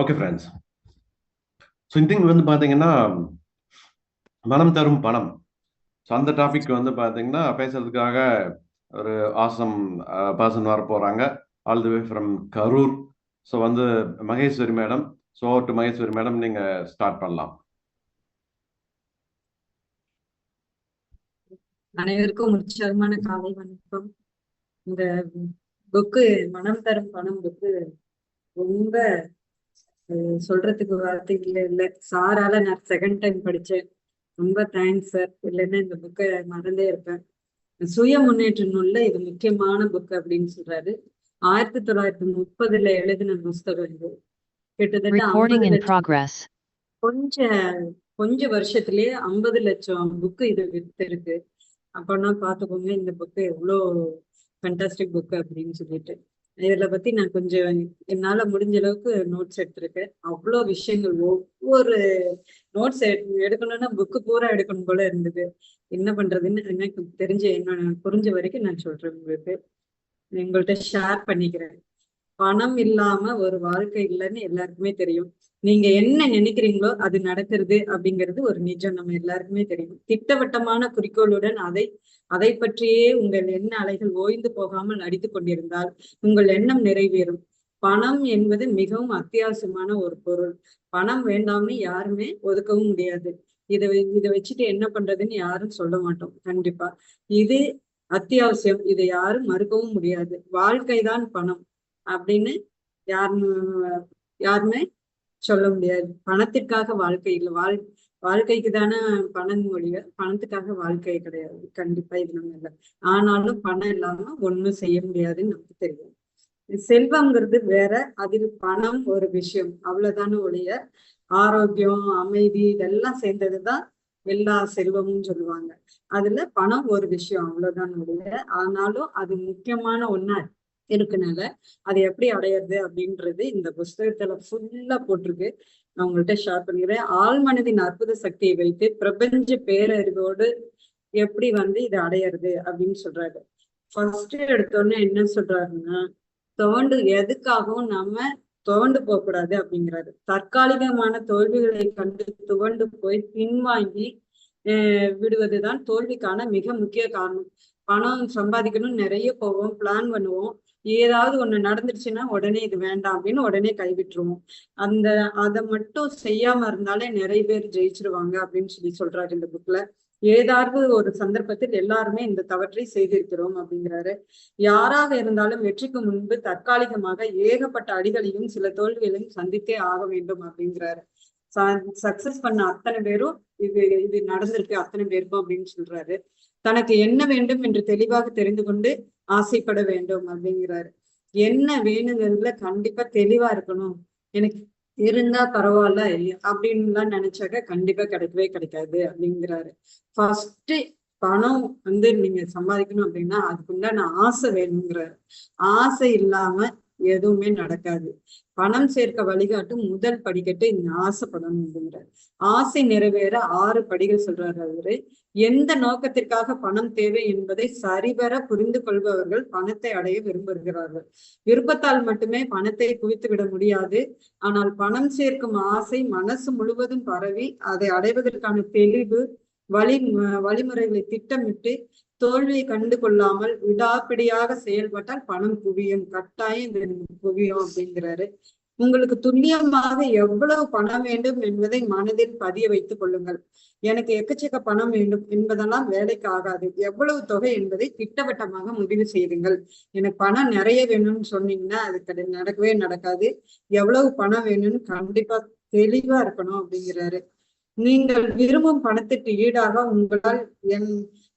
Okay friends. So இந்த thing வந்து பார்த்தீங்கன்னா மனம் தரும் பணம். ஸோ அந்த டாபிக் வந்து பார்த்தீங்கன்னா பேசுறதுக்காக ஒரு ஆசம் பர்சன் வர போகிறாங்க, all the way from Karur. So வந்து Maheswari madam. So to Maheswari madam, நீங்கள் ஸ்டார்ட் பண்ணலாம். அனைவருக்கும் உற்சாகமான காலை வணக்கம். இந்த புக்கு மனம் தரும் பணம் புக்கு ரொம்ப சொல்றதுக்கு வார்த்தைகள் இல்லை. சாரால நான் செகண்ட் டைம் படிச்சேன். ரொம்ப தேங்க்ஸ் சார். இல்லைன்னா இந்த புக்கை மறந்தே இருப்பேன். சுய முன்னேற்ற நூல்ல இது முக்கியமான புக் அப்படின்னு சொல்றாரு. 1930 எழுதின புஸ்தகம் இது. கிட்டத்தட்ட 50 லட்சம் கொஞ்ச வருஷத்திலேயே 50 லட்சம் புக்கு இது வித்து இருக்கு. அப்பன்னா பாத்துக்கோங்க இந்த புக்கு எவ்வளோ ஃபேண்டாஸ்டிக் புக் அப்படின்னு சொல்லிட்டு. இதுல பத்தி நான் கொஞ்சம் என்னால முடிஞ்ச அளவுக்கு நோட்ஸ் எடுத்திருக்கேன். அவ்வளோ விஷயங்கள், ஒவ்வொரு நோட்ஸ் எடுக்கணும்னா புக்கு பூரா எடுக்கணும் போல இருந்தது. என்ன பண்றதுன்னு எனக்கு தெரிஞ்ச என்ன புரிஞ்ச வரைக்கும் நான் சொல்றேன் உங்களுக்கு. உங்கள்கிட்ட ஷேர் பண்ணிக்கிறேன். பணம் இல்லாம ஒரு வாழ்க்கை இல்லைன்னு எல்லாருக்குமே தெரியும். நீங்க என்ன நினைக்கிறீங்களோ அது நடக்கிறது அப்படிங்கிறது ஒரு நிஜம், நம்ம எல்லாருக்குமே தெரியும். திட்டவட்டமான குறிக்கோளுடன் அதை பற்றியே உங்கள் எண்ண அலைகள் ஓய்ந்து போகாமல் நடித்து கொண்டிருந்தால் உங்கள் எண்ணம் நிறைவேறும். பணம் என்பது மிகவும் அத்தியாவசியமான ஒரு பொருள். பணம் வேண்டாம்னு யாருமே ஒதுக்கவும் முடியாது. இதை வச்சுட்டு என்ன பண்றதுன்னு யாரும் சொல்ல மாட்டோம். கண்டிப்பா இது அத்தியாவசியம், இதை யாரும் மறுக்கவும் முடியாது. வாழ்க்கைதான் பணம் அப்படின்னு யாருன்னு யாருமே சொல்ல முடியாது. பணத்திற்காக வாழ்க்கை இல்லை. வாழ்க்கைக்கு தானே பணம் மொழிய, பணத்துக்காக வாழ்க்கை கிடையாது. கண்டிப்பா இது நம்ம இல்லை. ஆனாலும் பணம் இல்லாம ஒண்ணும் செய்ய முடியாதுன்னு நமக்கு தெரியும். செல்வம்ங்கிறது வேற, அதில் பணம் ஒரு விஷயம், அவ்வளவுதானே ஒழிய ஆரோக்கியம், அமைதி இதெல்லாம் சேர்ந்ததுதான் எல்லா செல்வமும் சொல்லுவாங்க. அதுல பணம் ஒரு விஷயம், அவ்வளவுதான் ஒழிய. ஆனாலும் அது முக்கியமான ஒண்ணா இருக்குனால அதை எப்படி அடையிறது அப்படின்றது இந்த புஸ்தகத்துல ஃபுல்லா போட்டிருக்கு. நான் உங்கள்கிட்ட ஷேர் பண்ணிக்கிறேன். ஆள் மனதின் அற்புத சக்தியை வைத்து பிரபஞ்ச பேரறிவோடு எப்படி இதை அடையிறது அப்படின்னு சொல்றாரு. ஃபர்ஸ்ட் எடுத்தோடனே என்ன சொல்றாருன்னா, எதுக்காகவும் நம்ம துவண்டு போக கூடாது அப்படிங்கிறாரு. தற்காலிகமான தோல்விகளை கண்டு துவண்டு போய் பின்வாங்கி விடுவதுதான் தோல்விக்கான மிக முக்கிய காரணம். பணம் சம்பாதிக்கணும்னு நிறைய போவோம், பிளான் பண்ணுவோம். ஏதாவது ஒண்ணு நடந்துருச்சுன்னா உடனே இது வேண்டாம் அப்படின்னு உடனே கைவிட்டுருவோம். அதை மட்டும் செய்யாம இருந்தாலே நிறைய பேர் ஜெயிச்சிருவாங்க அப்படின்னு சொல்றாரு இந்த புக்ல. ஏதாவது ஒரு சந்தர்ப்பத்தில் எல்லாருமே இந்த தவற்றை செய்திருக்கிறோம் அப்படிங்கிறாரு. யாராக இருந்தாலும் வெற்றிக்கு முன்பு தற்காலிகமாக ஏகப்பட்ட அடிகளையும் சில தோல்விகளையும் சந்தித்தே ஆக வேண்டும் அப்படிங்கிறாரு. சக்சஸ் பண்ண அத்தனை பேரும் இது நடந்திருக்கு அத்தனை பேருக்கும் அப்படின்னு சொல்றாரு. தனக்கு என்ன வேண்டும் என்று தெளிவாக தெரிந்து கொண்டு ஆசைப்பட வேண்டும் அப்படிங்கிறாரு. என்ன வேணுங்கிறதுல கண்டிப்பா தெளிவா இருக்கணும். எனக்கு இருந்தா பரவாயில்ல அப்படின்லாம் நினைச்சாக்க கண்டிப்பா கிடைக்கவே கிடைக்காது அப்படிங்கிறாரு. ஃபர்ஸ்ட் பணம் நீங்க சம்பாதிக்கணும் அப்படின்னா அதுக்குண்டான ஆசை வேணுங்கிறாரு. ஆசை இல்லாம எதுவுமே நடக்காது. பணம் சேர்க்க வழிகாட்டும் முதல் படிக்கட்டு இந்த ஆசைப்படணும் அப்படிங்கிறாரு. ஆசை நிறைவேற 6 படிகள் சொல்றாரு அவரு. எந்த நோக்கத்திற்காக பணம் தேவை என்பதை சரிவர புரிந்து கொள்பவர்கள் பணத்தை அடைய விரும்புகிறார்கள். விருப்பத்தால் மட்டுமே பணத்தை குவித்து விட முடியாது. ஆனால் பணம் சேர்க்கும் ஆசை மனசு முழுவதும் பரவி அதை அடைவதற்கான தெளிவு வழிமுறைகளை திட்டமிட்டு தோல்வியை கண்டு கொள்ளாமல் விடாப்பிடியாக செயல்பட்டால் பணம் குவியும், கட்டாயம் குவியும் அப்படிங்கிறாரு. உங்களுக்கு துல்லியமாக எவ்வளவு பணம் வேண்டும் என்பதை மனதில் பதிய வைத்துக் கொள்ளுங்கள். எனக்கு எக்கச்சக்க பணம் வேண்டும் என்பதெல்லாம் வேலைக்கு ஆகாது. எவ்வளவு தொகை என்பதை திட்டவட்டமாக முடிவு செய்யுங்கள். எனக்கு பணம் நிறைய வேணும்னு சொன்னீங்கன்னா அது நடக்கவே நடக்காது. எவ்வளவு பணம் வேணும்னு கண்டிப்பா தெளிவா இருக்கணும் அப்படிங்கிறாரு. நீங்கள் விரும்பும் பணத்திற்கு ஈடாக உங்களால்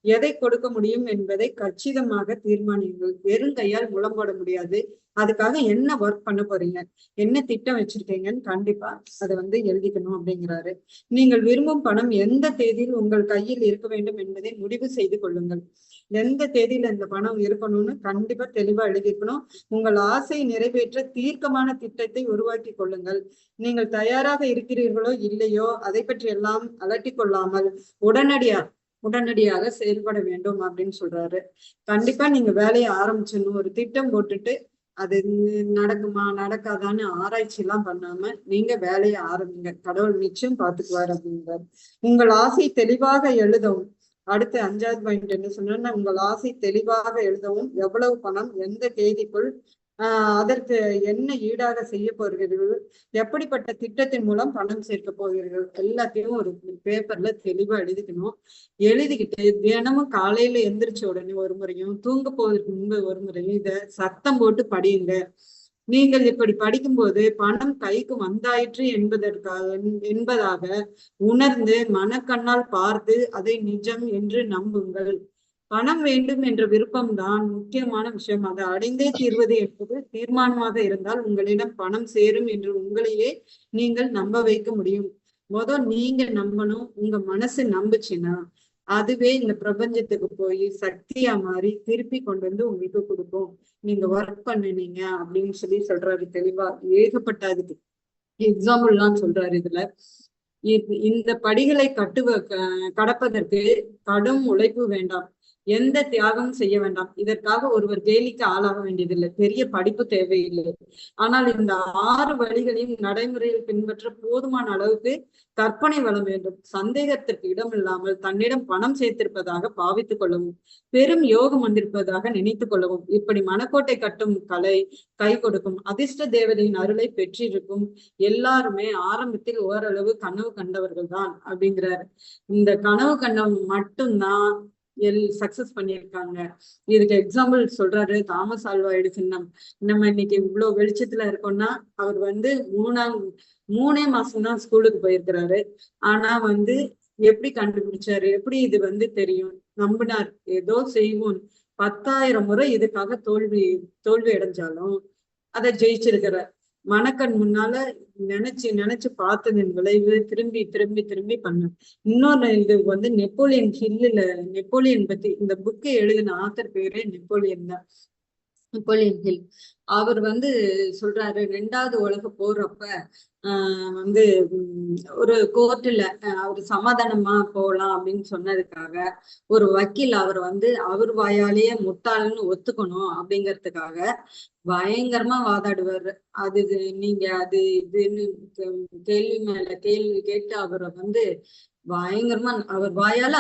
எதை கொடுக்க முடியும் என்பதை கச்சிதமாக தீர்மானியுங்கள். வெறும் கையால் முளம் போட முடியாது. அதுக்காக என்ன ஒர்க் பண்ண போறீங்க, என்ன திட்டம் வச்சிருக்கீங்கன்னு கண்டிப்பா அதை எழுதிக்கணும் அப்படிங்கிறாரு. நீங்கள் விரும்பும் பணம் எந்த தேதியில் உங்கள் கையில் இருக்க வேண்டும் என்பதை முடிவு செய்து கொள்ளுங்கள். எந்த தேதியில இந்த பணம் இருக்கணும்னு கண்டிப்பா தெளிவா எழுதிக்கணும். உங்கள் ஆசையை நிறைவேற்ற தீர்க்கமான திட்டத்தை உருவாக்கி கொள்ளுங்கள். நீங்கள் தயாராக இருக்கிறீர்களோ இல்லையோ அதை பற்றி எல்லாம் அலட்டி கொள்ளாமல் உடனடியாக செயல்பட வேண்டும் அப்படின்னு சொல்றாரு. கண்டிப்பா நீங்க வேலையை ஆரம்பிச்சிடணும். ஒரு திட்டம் போட்டுட்டு அது நடக்குமா நடக்காதான்னு ஆராய்ச்சி எல்லாம் பண்ணாம நீங்க வேலையை ஆரம்பிங்க, கடவுள் நிச்சயம் பாத்துக்குவார் அப்படின்றார். உங்கள் ஆசை தெளிவாக எழுதவும். அடுத்து 5வது பாயிண்ட் என்ன சொன்னா, உங்கள் ஆசை தெளிவாக எழுதவும், எவ்வளவு பணம் எந்த தேதிக்குள் அதற்கு என்ன ஈடாக செய்ய போகிறீர்கள், எப்படிப்பட்ட திட்டத்தின் மூலம் பணம் சேர்க்க போகிறீர்கள், எல்லாத்தையும் ஒரு பேப்பர்ல தெளிவா எழுதிக்கணும். எழுதிக்கிட்டு தினமும் காலையில எந்திரிச்ச உடனே ஒரு முறையும் தூங்க போவதற்கு முன்பு ஒரு முறையும் இத சத்தம் போட்டு படியுங்க. நீங்கள் இப்படி படிக்கும்போது பணம் கைக்கு வந்தாயிற்று என்பதாக உணர்ந்து மனக்கண்ணால் பார்த்து அதை நிஜம் என்று நம்புங்கள். பணம் வேண்டும் என்ற விருப்பம்தான் முக்கியமான விஷயம். அதை அடைந்தே தீர்வது என்பது தீர்மானமாக இருந்தால் உங்களிடம் பணம் சேரும் என்று உங்களையே நீங்கள் நம்ப வைக்க முடியும். நீங்க நம்பணும். உங்க மனசு நம்புச்சுன்னா அதுவே இந்த பிரபஞ்சத்துக்கு போய் சக்தியா மாறி திருப்பி கொண்டு வந்து உங்களுக்கு கொடுக்கும். நீங்க ஒர்க் பண்ணுனீங்க அப்படின்னு சொல்றாரு தெளிவா. ஏகப்பட்ட அதுக்கு எக்ஸாம்பிள் எல்லாம் சொல்றாரு இதுல. இந்த படிகளை கடப்பதற்கு கடும் உழைப்பு வேண்டாம், எந்த தியாகமும் செய்ய வேண்டாம். இதற்காக ஒருவர் கேலிக்கு ஆளாக வேண்டியதில்லை, பெரிய படிப்பு தேவையில்லை. ஆனால் இந்த 6 வழிகளையும் நடைமுறையில் பின்பற்ற போதுமான அளவுக்கு கற்பனை வளம் வேண்டும். சந்தேகத்திற்கு இடமில்லாமல் தன்னிடம் பணம் சேர்த்திருப்பதாக பாவித்துக் கொள்ளவும், பெரும் யோகம் வந்திருப்பதாக நினைத்துக் கொள்ளவும். இப்படி மனக்கோட்டை கட்டும் கலை கை கொடுக்கும். அதிர்ஷ்ட தேவதையின் அருளை பெற்றிருக்கும் எல்லாருமே ஆரம்பத்தில் ஓரளவு கனவு கண்டவர்கள் தான் அப்படிங்கிறாரு. இந்த கனவு கண்டவங்க மட்டும்தான் சக்சஸ் பண்ணியிருக்காங்க. இதுக்கு எக்ஸாம்பிள் சொல்றாரு தாமஸ் ஆல்வா எடிசன். நம்ம இன்னைக்கு இவ்வளவு வெளிச்சத்துல இருக்கோம்னா அவர் 3 மாசம்தான் ஸ்கூலுக்கு போயிருக்கிறாரு. ஆனா எப்படி கண்டுபிடிச்சாரு, எப்படி இது தெரியும், நம்பினார். ஏதோ செய்வோம். 10,000 முறை இதுக்காக தோல்வி அடைஞ்சாலும் அதை ஜெயிச்சிருக்கிறார். மனக்கண் முன்னால நினைச்சு பார்த்ததின் விளைவு திரும்பி திரும்பி திரும்பி பண்ண. இன்னொரு இது நெப்போலியன் பத்தி இந்த புக்கை எழுதின ஆத்தர் பேரே நெப்போலியன் தான், நெப்போலியன் ஹில். அவர் சொல்றாரு 2வது உலக போர் அப்ப ஒரு கோர்ட்டுல அவர் சமாதானமா போகலாம் அப்படின்னு சொன்னதுக்காக ஒரு வக்கீல் அவர் அவர் வாயாலேயே முட்டாள்னு ஒத்துக்கணும் அப்படிங்கறதுக்காக பயங்கரமா வாதாடுவாரு. நீங்க இதுன்னு கேள்வி மேல கேள்வி கேட்டு அவரை பயங்கரமா அவர் வாயால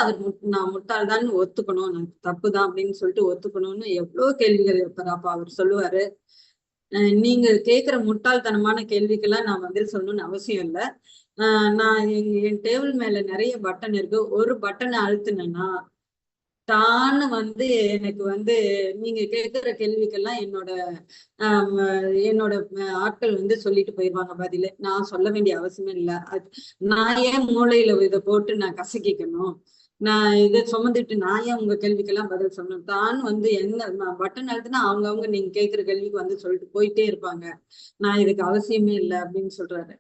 நான் முட்டாள்தான் ஒத்துக்கணும், நான் தப்புதான் அப்படின்னு சொல்லிட்டு ஒத்துக்கணும்னு எவ்வளவு கேள்விகள் இருப்பாரு. அப்ப அவர் சொல்லுவாரு, நீங்க கேக்குற முட்டாள்தனமான கேள்விக்கெல்லாம் நான் பதில் சொல்லணும்னு அவசியம் இல்லை. நான் என் டேபிள் மேல நிறைய பட்டன் இருக்கு, ஒரு பட்டனை அழுத்தினேன்னா தான்னு எனக்கு நீங்க கேட்கிற கேள்விக்கெல்லாம் என்னோட ஆட்கள் சொல்லிட்டு போயிடுவாங்க பதில. நான் சொல்ல வேண்டிய அவசியமே இல்லை. நான் ஏன் மூளையில இதை போட்டு நான் கசக்கிக்கணும், நான் இதை சுமந்துட்டு நான் ஏன் உங்க கேள்விக்கெல்லாம் பதில் சொல்லணும். தான் என்ன பட்டன் அழுத்துனா அவங்க நீங்க கேட்கிற கேள்விக்கு சொல்லிட்டு போயிட்டே இருப்பாங்க. நான் இதுக்கு அவசியமே இல்லை அப்படின்னு சொல்றாரு.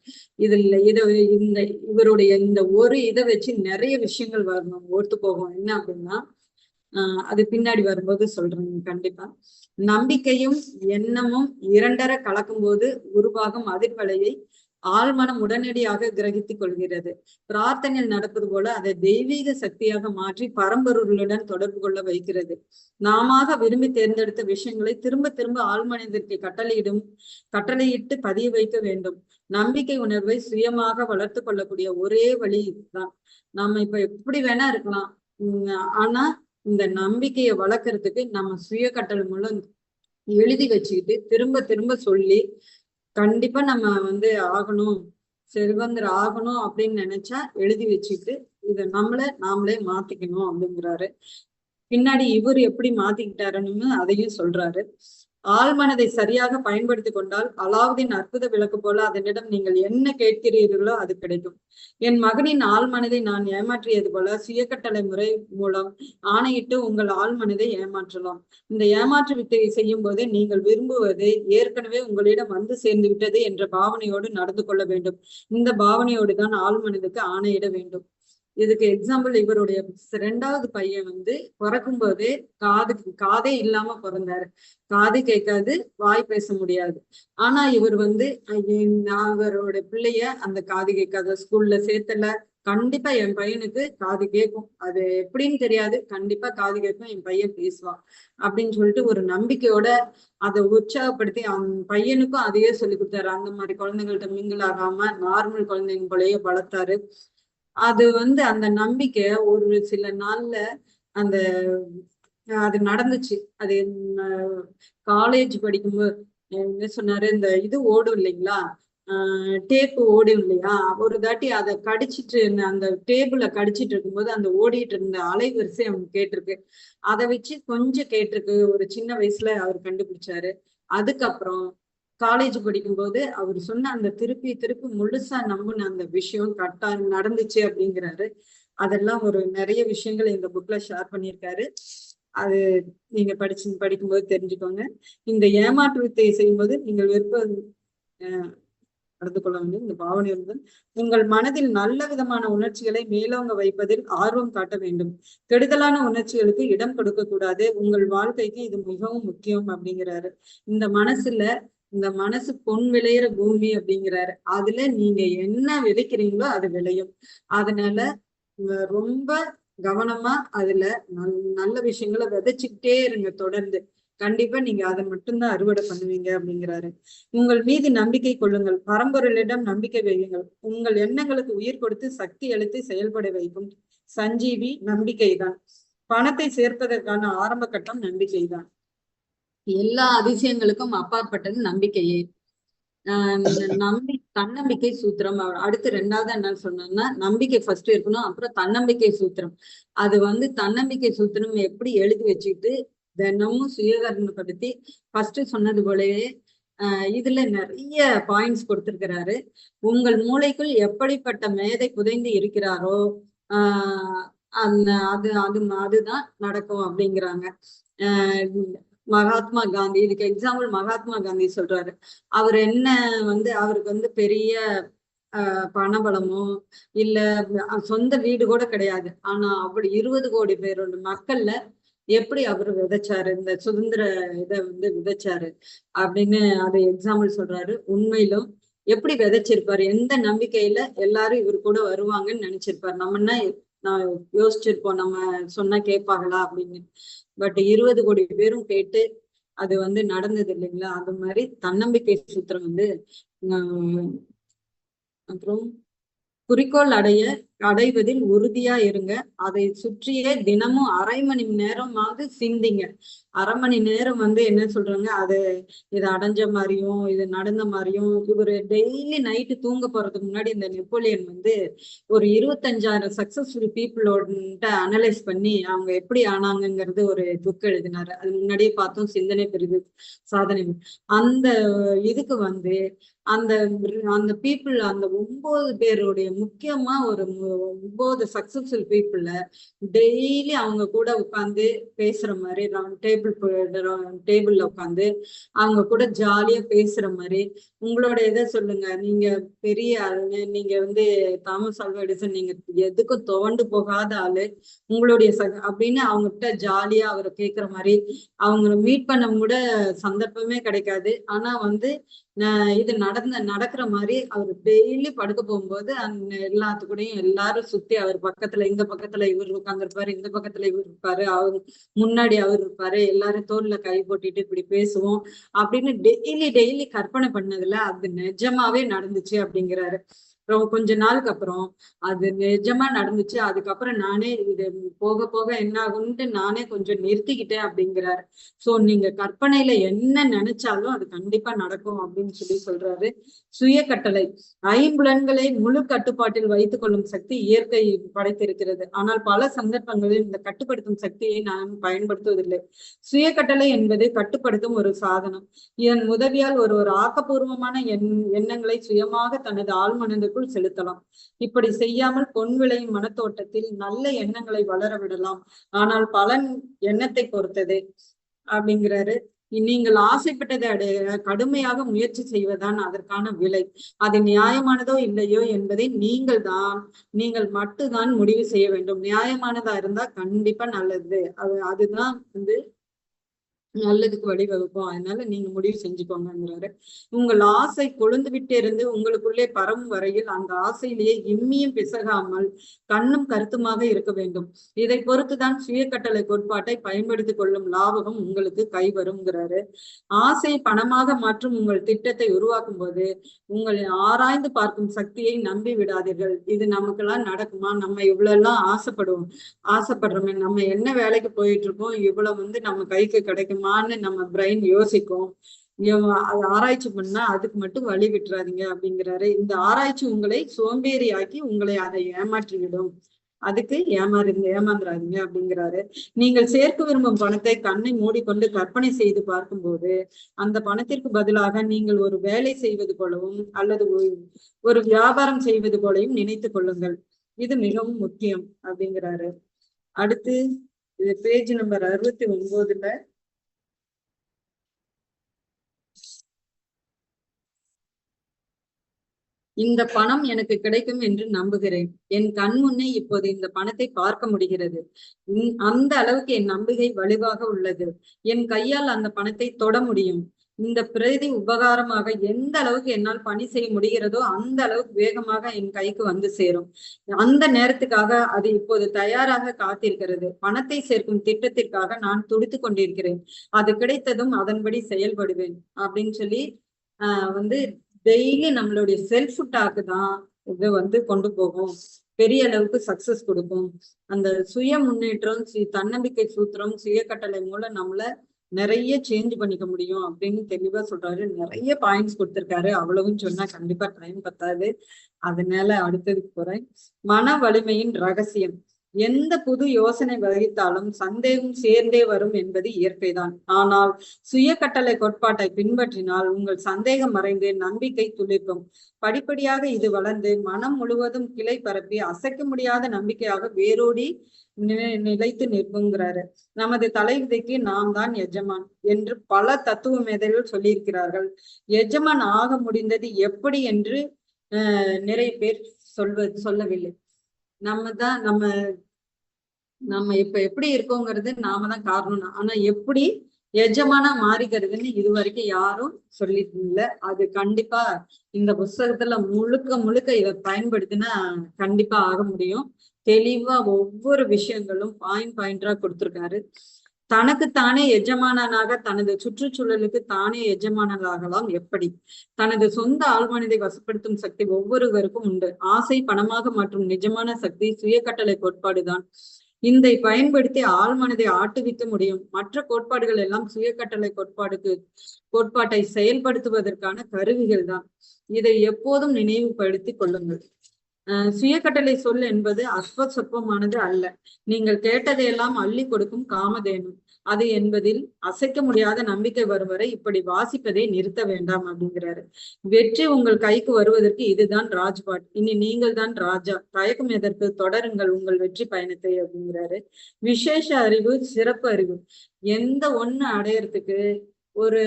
இவருடைய இந்த ஒரு இதை வச்சு நிறைய விஷயங்கள் வரணும், ஒத்து போகும். என்ன அப்படின்னா அது பின்னாடி வரும்போது சொல்றேன் கண்டிப்பா. நம்பிக்கையும் எண்ணமும் 2 கலக்கும் போது உருவாகும் அதிர்வலையை ஆழ்மனம் உடனடியாக கிரகித்துக் கொள்கிறது. பிரார்த்தனையில் நடப்பது போல அதை தெய்வீக சக்தியாக மாற்றி பரம்பொருளுடன் தொடர்பு கொள்ள வைக்கிறது. நாம விரும்பி தேர்ந்தெடுத்த விஷயங்களை திரும்ப திரும்ப ஆழ்மனதிற்கு கட்டளையிட்டு பதிய வைக்க வேண்டும். நம்பிக்கை உணர்வை சுயமாக வளர்த்து கொள்ளக்கூடிய ஒரே வழி இதுதான். நாம இப்ப எப்படி வேணா இருக்கலாம், ஆனா இந்த நம்பிக்கையை வளர்க்கறதுக்கு நம்ம சுய கட்டளை மூலம் எழுதி வச்சுக்கிட்டு திரும்ப திரும்ப சொல்லி கண்டிப்பா நம்ம ஆகணும், செல்வந்தர் ஆகணும் அப்படின்னு நினைச்சா எழுதி வச்சுட்டு இதை நாமளே மாத்திக்கணும் அப்படிங்கிறாரு. பின்னாடி இவர் எப்படி மாத்திக்கிட்டாருன்னு அதையும் சொல்றாரு. ஆழ்மனதை சரியாக பயன்படுத்தி கொண்டால் அலாவுதீன் அற்புத விளக்கு போல அதனிடம் நீங்கள் என்ன கேட்கிறீர்களோ அது கிடைக்கும். என் மகனின் ஆழ்மனதை நான் ஏமாற்றியது போல சுயக்கட்டளை முறை மூலம் ஆணையிட்டு உங்கள் ஆழ்மனதை ஏமாற்றலாம். இந்த ஏமாற்று வித்தையை செய்யும் போதே நீங்கள் விரும்புவது ஏற்கனவே உங்களிடம் சேர்ந்து விட்டது என்ற பாவனையோடு நடந்து கொள்ள வேண்டும். இந்த பாவனையோடு தான் ஆழ்மனதுக்கு ஆணையிட வேண்டும். இதுக்கு எக்ஸாம்பிள் இவருடைய 2வது பையன் பிறக்கும் போதே காதே இல்லாம பிறந்தாரு. காது கேட்காது, வாய் பேச முடியாது. ஆனா இவர் அவரோட பிள்ளைய அந்த காது கேட்காத ஸ்கூல்ல சேர்த்தல, கண்டிப்பா என் பையனுக்கு காது கேட்கும், அது எப்படின்னு தெரியாது, கண்டிப்பா காது கேட்கும், என் பையன் பேசுவான் அப்படின்னு சொல்லிட்டு ஒரு நம்பிக்கையோட அதை உற்சாகப்படுத்தி அவன் பையனுக்கும் அதையே சொல்லி கொடுத்தாரு. அந்த மாதிரி குழந்தைங்கள்ட்ட மிங்கிள் ஆகாம நார்மல் குழந்தைங்க போலயே வளர்த்தாரு. அது அந்த நம்பிக்கை ஒரு சில நாள்ல அந்த அது நடந்துச்சு. அது காலேஜ் படிக்கும்போது என்ன சொன்னாரு, இந்த இது ஓடும் இல்லைங்களா, டேப்பு ஓடும் இல்லையா, ஒரு தாட்டி அதை கடிச்சிட்டு அந்த டேபிள கடிச்சிட்டு இருக்கும்போது அந்த ஓடிட்டு இருந்த அலைவரிசை அவனுக்கு கேட்டிருக்கு. அதை வச்சு கொஞ்சம் கேட்டிருக்கு, ஒரு சின்ன வயசுல அவர் கண்டுபிடிச்சாரு. அதுக்கப்புறம் காலேஜ் படிக்கும்போது அவர் சொன்ன அந்த திருப்பி திருப்பி முழுசா நம்பின அந்த விஷயம் கரெக்டா நடந்துச்சு அப்படிங்கிறாரு. அதெல்லாம் ஒரு நிறைய விஷயங்கள் இந்த புக்ல ஷேர் பண்ணியிருக்காரு. அது நீங்க படிக்கும்போது தெரிஞ்சுக்கோங்க. இந்த ஏமாற்று வித்தையை செய்யும்போது நீங்கள் நடந்து கொள்ள வேண்டும். இந்த பாவனை உங்கள் மனதில் நல்ல விதமான உணர்ச்சிகளை மேலோங்க வைப்பதில் ஆர்வம் காட்ட வேண்டும். கெடுதலான உணர்ச்சிகளுக்கு இடம் கொடுக்க கூடாது. உங்கள் வாழ்க்கைக்கு இது மிகவும் முக்கியம் அப்படிங்கிறாரு. இந்த மனசு பொன் விளையிற பூமி அப்படிங்கிறாரு. அதுல நீங்க என்ன விதைக்கிறீங்களோ அது விளையும். அதனால ரொம்ப கவனமா அதுல நல்ல விஷயங்களை விதைச்சுக்கிட்டே இருங்க தொடர்ந்து. கண்டிப்பா நீங்க அதை மட்டும்தான் அறுவடை பண்ணுவீங்க அப்படிங்கிறாரு. உங்கள் மீது நம்பிக்கை கொள்ளுங்கள், பரம்பொருளிடம் நம்பிக்கை வையுங்கள். உங்கள் எண்ணங்களுக்கு உயிர் கொடுத்து சக்தி அளித்து செயல்பட வைக்கும் சஞ்சீவி நம்பிக்கை தான். பணத்தை சேர்ப்பதற்கான ஆரம்ப கட்டம் நம்பிக்கை தான். எல்லா அதிசயங்களுக்கும் அப்பாற்பட்டது நம்பிக்கையே. தன்னம்பிக்கை சூத்திரம். அடுத்து ரெண்டாவது என்ன சொன்னோம்னா, நம்பிக்கை ஃபர்ஸ்ட் இருக்கணும், அப்புறம் தன்னம்பிக்கை சூத்திரம். அது தன்னம்பிக்கை சூத்திரம் எப்படி எழுதி வச்சுக்கிட்டு தினமும் சுயகரணப்படுத்தி ஃபர்ஸ்ட் சொன்னது போலவே இதுல நிறைய பாயிண்ட்ஸ் கொடுத்திருக்கிறாரு. உங்கள் மூளைக்குள் எப்படிப்பட்ட மேதை புதைந்து இருக்கிறாரோ அதுதான் நடக்கும் அப்படிங்கிறாங்க. மகாத்மா காந்தி, இதுக்கு எக்ஸாம்பிள் மகாத்மா காந்தி சொல்றாரு. அவர் என்ன அவருக்கு பெரிய பணபலமோ இல்ல சொந்த வீடு கூட கிடையாது. ஆனா அப்படி 20 கோடி பேரோட மக்கள்ல எப்படி அவர் விதைச்சாரு, இந்த சுதந்திர இதை விதைச்சாரு அப்படின்னு அதை எக்ஸாம்பிள் சொல்றாரு. உண்மையிலும் எப்படி விதைச்சிருப்பாரு, எந்த நம்பிக்கையில எல்லாரும் இவர் கூட வருவாங்கன்னு நினைச்சிருப்பாரு. நம்மன்னா நான் யோசிச்சிருப்போம், நம்ம சொன்னா கேட்பாங்களா அப்படின்னு. பட் 20 கோடி பேரும் கேட்டு அது நடந்தது இல்லைங்களா. அது மாதிரி தன்னம்பிக்கை சூத்திரம் அப்புறம் குறிக்கோள் அடைவதில் உறுதியா இருங்க. அதை சுற்றியே தினமும் அரை மணி நேரமாவது சிந்திங்க. அரை மணி நேரம் என்ன சொல்றாங்க, இது அடைஞ்ச மாதிரியும் இது நடந்த மாதிரியும். இவரு டெய்லி நைட்டு தூங்க போறதுக்கு முன்னாடி இந்த நெப்போலியன் ஒரு 25,000 சக்சஸ்ஃபுல் பீப்புளோட அனலைஸ் பண்ணி அவங்க எப்படி ஆனாங்கிறது ஒரு புக் எழுதினாரு. அது முன்னாடியே பார்த்தோம், சிந்தனை பெரிது சாதனை. அந்த இதுக்கு அந்த அந்த பீப்புள், அந்த 9 பேருடைய முக்கியமா ஒரு 9 சக்சஸ்ஃபுல் பீப்புள டெய்லி அவங்க கூட உட்காந்து பேசுற மாதிரி, டேபிள்ல உட்காந்து அவங்க கூட ஜாலியா பேசுற மாதிரி. உங்களோட இதை சொல்லுங்க, நீங்க பெரிய ஆளு, நீங்க தாமஸ் ஆல்வா எடிசன், நீங்க எதுக்கும் துவண்டு போகாத ஆளு, உங்களுடைய அப்படின்னு அவங்ககிட்ட ஜாலியா அவரை கேட்கிற மாதிரி. அவங்கள மீட் பண்ண கூட சந்தர்ப்பமே கிடைக்காது. ஆனா இது நடக்கிற மாதிரி அவர் டெய்லி படுக்க போகும்போது அந்த எல்லாத்துக்கூடையும் எல்லாரும் சுத்தி அவர் பக்கத்துல, இந்த பக்கத்துல இவர் உட்கார்ந்துருப்பாரு, இந்த பக்கத்துல இவர் இருப்பாரு, அவர் முன்னாடி அவர் இருப்பாரு, எல்லாரும் தோல்ல கை போட்டுட்டு இப்படி பேசுவோம் அப்படின்னு டெய்லி கற்பனை பண்ணதுல அது நிஜமாவே நடந்துச்சு அப்படிங்கிறாரு. கொஞ்ச நாளுக்கு அப்புறம் அது நிஜமா நடந்துச்சு. அதுக்கப்புறம் நானே இது போக போக என்ன ஆகும்ட்டு நானே கொஞ்சம் நிறுத்திக்கிட்டேன் அப்படிங்கிறாரு. சோ நீங்க கற்பனையில என்ன நினைச்சாலும் அது கண்டிப்பா நடக்கும் அப்படின்னு சொல்றாரு. சுய கட்டளை. ஐம்புலன்களை முழு கட்டுப்பாட்டில் வைத்துக் கொள்ளும் சக்தி இயற்கை படைத்திருக்கிறது. ஆனால் பல சந்தர்ப்பங்களில் இந்த கட்டுப்படுத்தும் சக்தியை நாம் பயன்படுத்துவதில்லை. சுய கட்டளை என்பது கட்டுப்படுத்தும் ஒரு சாதனம். இதன் உதவியால் ஒரு ஆக்கப்பூர்வமான எண்ணங்களை சுயமாக தனது ஆழ்மனதுக்குள் செலுத்தலாம். இப்படி செய்யாமல் பொன் விளையும் மனத்தோட்டத்தில் நல்ல எண்ணங்களை வளர விடலாம். ஆனால் பலன் எண்ணத்தை பொறுத்தது அப்படிங்கிறாரு. நீங்கள் ஆசைப்பட்டதை அடைய கடுமையாக முயற்சி செய்வதுதான் அதற்கான விலை. அது நியாயமானதோ இல்லையோ என்பதை நீங்கள் மட்டும்தான் முடிவு செய்ய வேண்டும். நியாயமானதா இருந்தா கண்டிப்பா நல்லது. அதுதான் நல்லதுக்கு வழிவகுக்கும். அதனால நீங்க முடிவு செஞ்சுக்கோங்கிறாரு. உங்கள் ஆசை கொழுந்து விட்டு இருந்து உங்களுக்குள்ளே பரவும் வரையில் அந்த ஆசையிலேயே இம்மியும் பிசகாமல் கண்ணும் கருத்துமாக இருக்க வேண்டும். இதை பொறுத்துதான் சுய கட்டளை கோட்பாட்டை பயன்படுத்திக் கொள்ளும் லாபகம் உங்களுக்கு கைவருங்கிறாரு. ஆசை பணமாக மாற்றும் உங்கள் திட்டத்தை உருவாக்கும் போது உங்களை ஆராய்ந்து பார்க்கும் சக்தியை நம்பி விடாதீர்கள். இது நமக்கெல்லாம் நடக்குமா? நம்ம இவ்வளவு எல்லாம் ஆசைப்படுறோமே, நம்ம என்ன வேலைக்கு போயிட்டு இருக்கோம், இவ்வளவு நம்ம கைக்கு கிடைக்குமான்னு நம்ம பிரெயின் யோசிக்கும். அது ஆராய்ச்சி பண்ணா அதுக்கு மட்டும் வழி விட்டுறாதீங்க அப்படிங்கிறாரு. இந்த ஆராய்ச்சி உங்களை சோம்பேறியாக்கி உங்களை அதை ஏமாற்றிவிடும். அதுக்கு ஏமாந்துறாதீங்க அப்படிங்கிறாரு. நீங்கள் சேர்க்க விரும்பும் பணத்தை கண்ணை மூடிக்கொண்டு கற்பனை செய்து பார்க்கும்போது அந்த பணத்திற்கு பதிலாக நீங்கள் ஒரு வேலை செய்வது போலவும் அல்லது ஒரு வியாபாரம் செய்வது போலவும் நினைத்துக் கொள்ளுங்கள். இது மிகவும் முக்கியம் அப்படிங்கிறாரு. அடுத்து இது பேஜ் நம்பர் 69ல இந்த பணம் எனக்கு கிடைக்கும் என்று நம்புகிறேன். என் கண் முன்னே இப்போது இந்த பணத்தை பார்க்க முடிகிறது. அந்த அளவுக்கு என் நம்பிக்கை வலுவாக உள்ளது. என் கையால் அந்த பணத்தை தொட முடியும். இந்த பிரதி உபகாரமாக எந்த அளவுக்கு என்னால் பணி செய்ய முடிகிறதோ அந்த அளவுக்கு வேகமாக என் கைக்கு வந்து சேரும். அந்த நேரத்துக்காக அது இப்போது தயாராக காத்திருக்கிறது. பணத்தை சேர்க்கும் திட்டத்திற்காக நான் துடித்துக் கொண்டிருக்கிறேன். அது கிடைத்ததும் அதன்படி செயல்படுவேன் அப்படின்னு சொல்லி டெய்லி நம்மளுடைய செல்ஃப் டாக்கு தான் இதை கொண்டு போகும், பெரிய அளவுக்கு சக்சஸ் கொடுக்கும். அந்த சுய முன்னேற்றம், தன்னம்பிக்கை சூத்திரம், சுய கட்டளை மூலம் நம்மள நிறைய சேஞ்ச் பண்ணிக்க முடியும் அப்படின்னு தெளிவா சொல்றாரு. நிறைய பாயிண்ட்ஸ் கொடுத்திருக்காரு. அவ்வளவும் சொன்னா கண்டிப்பா டைம் பத்தாது. அதனால அடுத்ததுக்கு போறேன். மன வலிமையின் ரகசியம். எந்த புது யோசனை வகித்தாலும் சந்தேகம் சேர்ந்தே வரும் என்பது இயற்கைதான். ஆனால் சுய கட்டளை கோட்பாட்டை பின்பற்றினால் உங்கள் சந்தேகம் மறைந்து நம்பிக்கை துளிர்க்கும். படிப்படியாக இது வளர்ந்து மனம் முழுவதும் கிளை பரப்பி அசைக்க முடியாத நம்பிக்கையாக வேரோடி நிலைத்து நிற்குங்கிறாரு. நமது தலைவிதிக்கு நாம் தான் எஜமான் என்று பல தத்துவ மேதைகள் சொல்லியிருக்கிறார்கள். எஜமான் ஆக முடிந்தது எப்படி என்று நிறைய பேர் சொல்லவில்லை. நம்ம இப்ப எப்படி இருக்கோங்கிறது நாம தான் காரணம். ஆனா எப்படி எஜமானா மாறிக்கிறதுன்னு இது வரைக்கும் யாரும் சொல்லிட்டு இல்லை. அது கண்டிப்பா இந்த புஸ்தகத்துல முழுக்க இதை பயன்படுத்தினா கண்டிப்பா ஆக முடியும். தெளிவா ஒவ்வொரு விஷயங்களும் பாயிண்டா கொடுத்திருக்காரு. தனக்குத்தானே எஜமானனாக தனது சுற்றுச்சூழலுக்கு தானே எஜமானனாகலாம் எப்படி? தனது சொந்த ஆழ்மனதை வசப்படுத்தும் சக்தி ஒவ்வொருவருக்கும் உண்டு. ஆசை பணமாக மற்றும் நிஜமான சக்தி சுய கட்டளை கோட்பாடுதான். இதை பயன்படுத்தி ஆழ்மனதை ஆட்டுவிக்க முடியும். மற்ற கோட்பாடுகள் எல்லாம் சுய கட்டளை கோட்பாட்டை செயல்படுத்துவதற்கான கருவிகள் தான். இதை எப்போதும் நினைவுபடுத்தி கொள்ளுங்கள். சுய கட்டளை சொல் என்பது அற்ப சொற்பமானது அல்ல. நீங்கள் கேட்டதையெல்லாம் அள்ளி கொடுக்கும் காமதேனு. அது என்பதில் அசைக்க முடியாத நம்பிக்கை வரும் வரை இப்படி வாசிப்பதை நிறுத்த வேண்டாம் அப்படிங்கிறாரு. வெற்றி உங்கள் கைக்கு வருவதற்கு இதுதான் ராஜ்பாட். இனி நீங்கள் தான் ராஜா. தயக்கம் எதற்கு? தொடருங்கள் உங்கள் வெற்றி பயணத்தை அப்படிங்கிறாரு. விசேஷ அறிவு, சிறப்பு அறிவு. எந்த ஒண்ணு அடையறதுக்கு ஒரு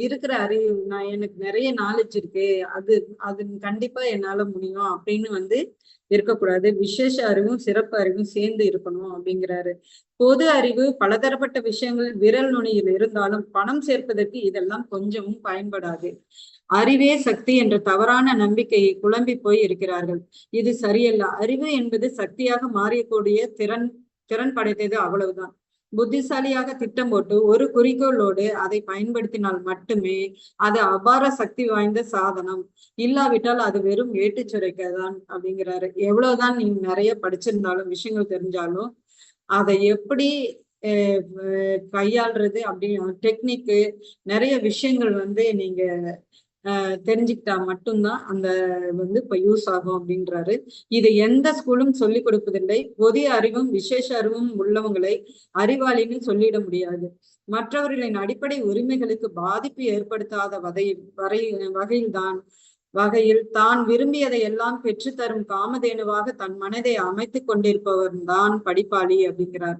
இருக்கிற அறிவு, எனக்கு நிறைய நாலேஜ் இருக்கு, அது கண்டிப்பா என்னால முடியும் அப்படின்னு இருக்கக்கூடாது. விசேஷ அறிவும் சிறப்பு அறிவும் சேர்ந்து இருக்கணும் அப்படிங்கிறாரு. பொது அறிவு பலதரப்பட்ட விஷயங்கள் விரல் நுனியில் இருந்தாலும் பணம் சேர்ப்பதற்கு இதெல்லாம் கொஞ்சமும் பயன்படாது. அறிவே சக்தி என்ற தவறான நம்பிக்கையை குழம்பி போய் இருக்கிறார்கள். இது சரியல்ல. அறிவு என்பது சக்தியாக மாறக்கூடிய திறன் படைத்தது, அவ்வளவுதான். புத்திசாலியாக திட்டம் போட்டு ஒரு குறிக்கோளோடு அதை பயன்படுத்தினால் மட்டுமே அது அபார சக்தி வாய்ந்த சாதனம். இல்லாவிட்டால் அது வெறும் ஏட்டுச்சுரைக்கதான் அப்படிங்கிறாரு. எவ்வளவுதான் நீங்க நிறைய படிச்சிருந்தாலும் விஷயங்கள் தெரிஞ்சாலும் அதை எப்படி கையாள்றது அப்படின்னு டெக்னிக்கு நிறைய விஷயங்கள் நீங்க தெரிஞ்சுக்கிட்டா மட்டும்தான் அந்த இப்ப யூஸ் ஆகும் அப்படின்றாரு. இது எந்த ஸ்கூலும் சொல்லிக் கொடுப்பதில்லை. பொது அறிவும் விசேஷ அறிவும் உள்ளவங்களை அறிவாளின்னு சொல்லிட முடியாது. மற்றவர்களின் அடிப்படை உரிமைகளுக்கு பாதிப்பு ஏற்படுத்தாத வகையில் தான் விரும்பியதை எல்லாம் பெற்றுத்தரும் காமதேனுவாக தன் மனதை அமைத்துக் கொண்டிருப்பவர் தான் படிப்பாளி அப்படிங்கிறார்.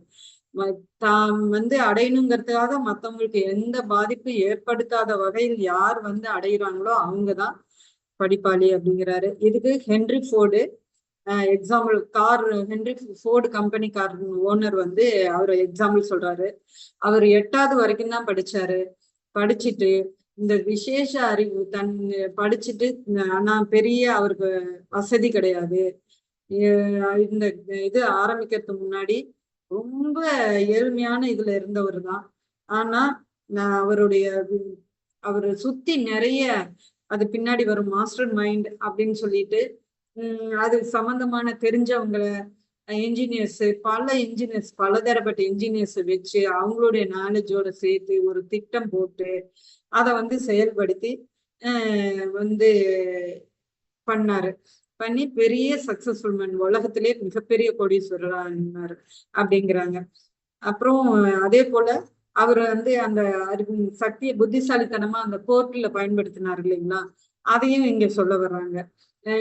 தான் அடையணுங்கிறதுக்காக மத்தவங்களுக்கு எந்த பாதிப்பு ஏற்படுத்தாத வகையில் யார் அடையிறாங்களோ அவங்கதான் படிப்பாளி அப்படிங்கிறாரு. இதுக்கு Henry Ford example car Henry Ford company car owner வந்து அவர் எக்ஸாம்பிள் சொல்றாரு. அவர் 8வது வரைக்கும் தான் படிச்சாரு. படிச்சுட்டு இந்த விசேஷ அறிவு படிச்சுட்டு ஆனா பெரிய அவருக்கு வசதி கிடையாது. இந்த இது ஆரம்பிக்கிறதுக்கு முன்னாடி ரொம்ப ஏழ்மையான இதுல இருந்தவர் தான். ஆனா அவருடைய அவரு சுத்தி நிறைய அது பின்னாடி வரும் மாஸ்டர் மைண்ட் அப்படின்னு சொல்லிட்டு அது சம்பந்தமான தெரிஞ்சவங்களை இன்ஜினியர்ஸ் பலதரப்பட்ட இன்ஜினியர்ஸ் வச்சு அவங்களுடைய நாலேஜோட சேர்த்து ஒரு திட்டம் போட்டு அதை வந்து செயல்படுத்தி வந்து பண்ணாரு. பண்ணி பெரிய சக்சஸ்ஃபுல் மேன், உலகத்திலே மிகப்பெரிய கோடீஸ்வரரா இருந்தாரு அப்படிங்கிறாங்க. அப்புறம் அதே போல அவர் வந்து அந்த சக்தியை புத்திசாலித்தனமா அந்த கோர்ட்ல பயன்படுத்தினார் இல்லைங்களா, அதையும் இங்க சொல்ல வர்றாங்க.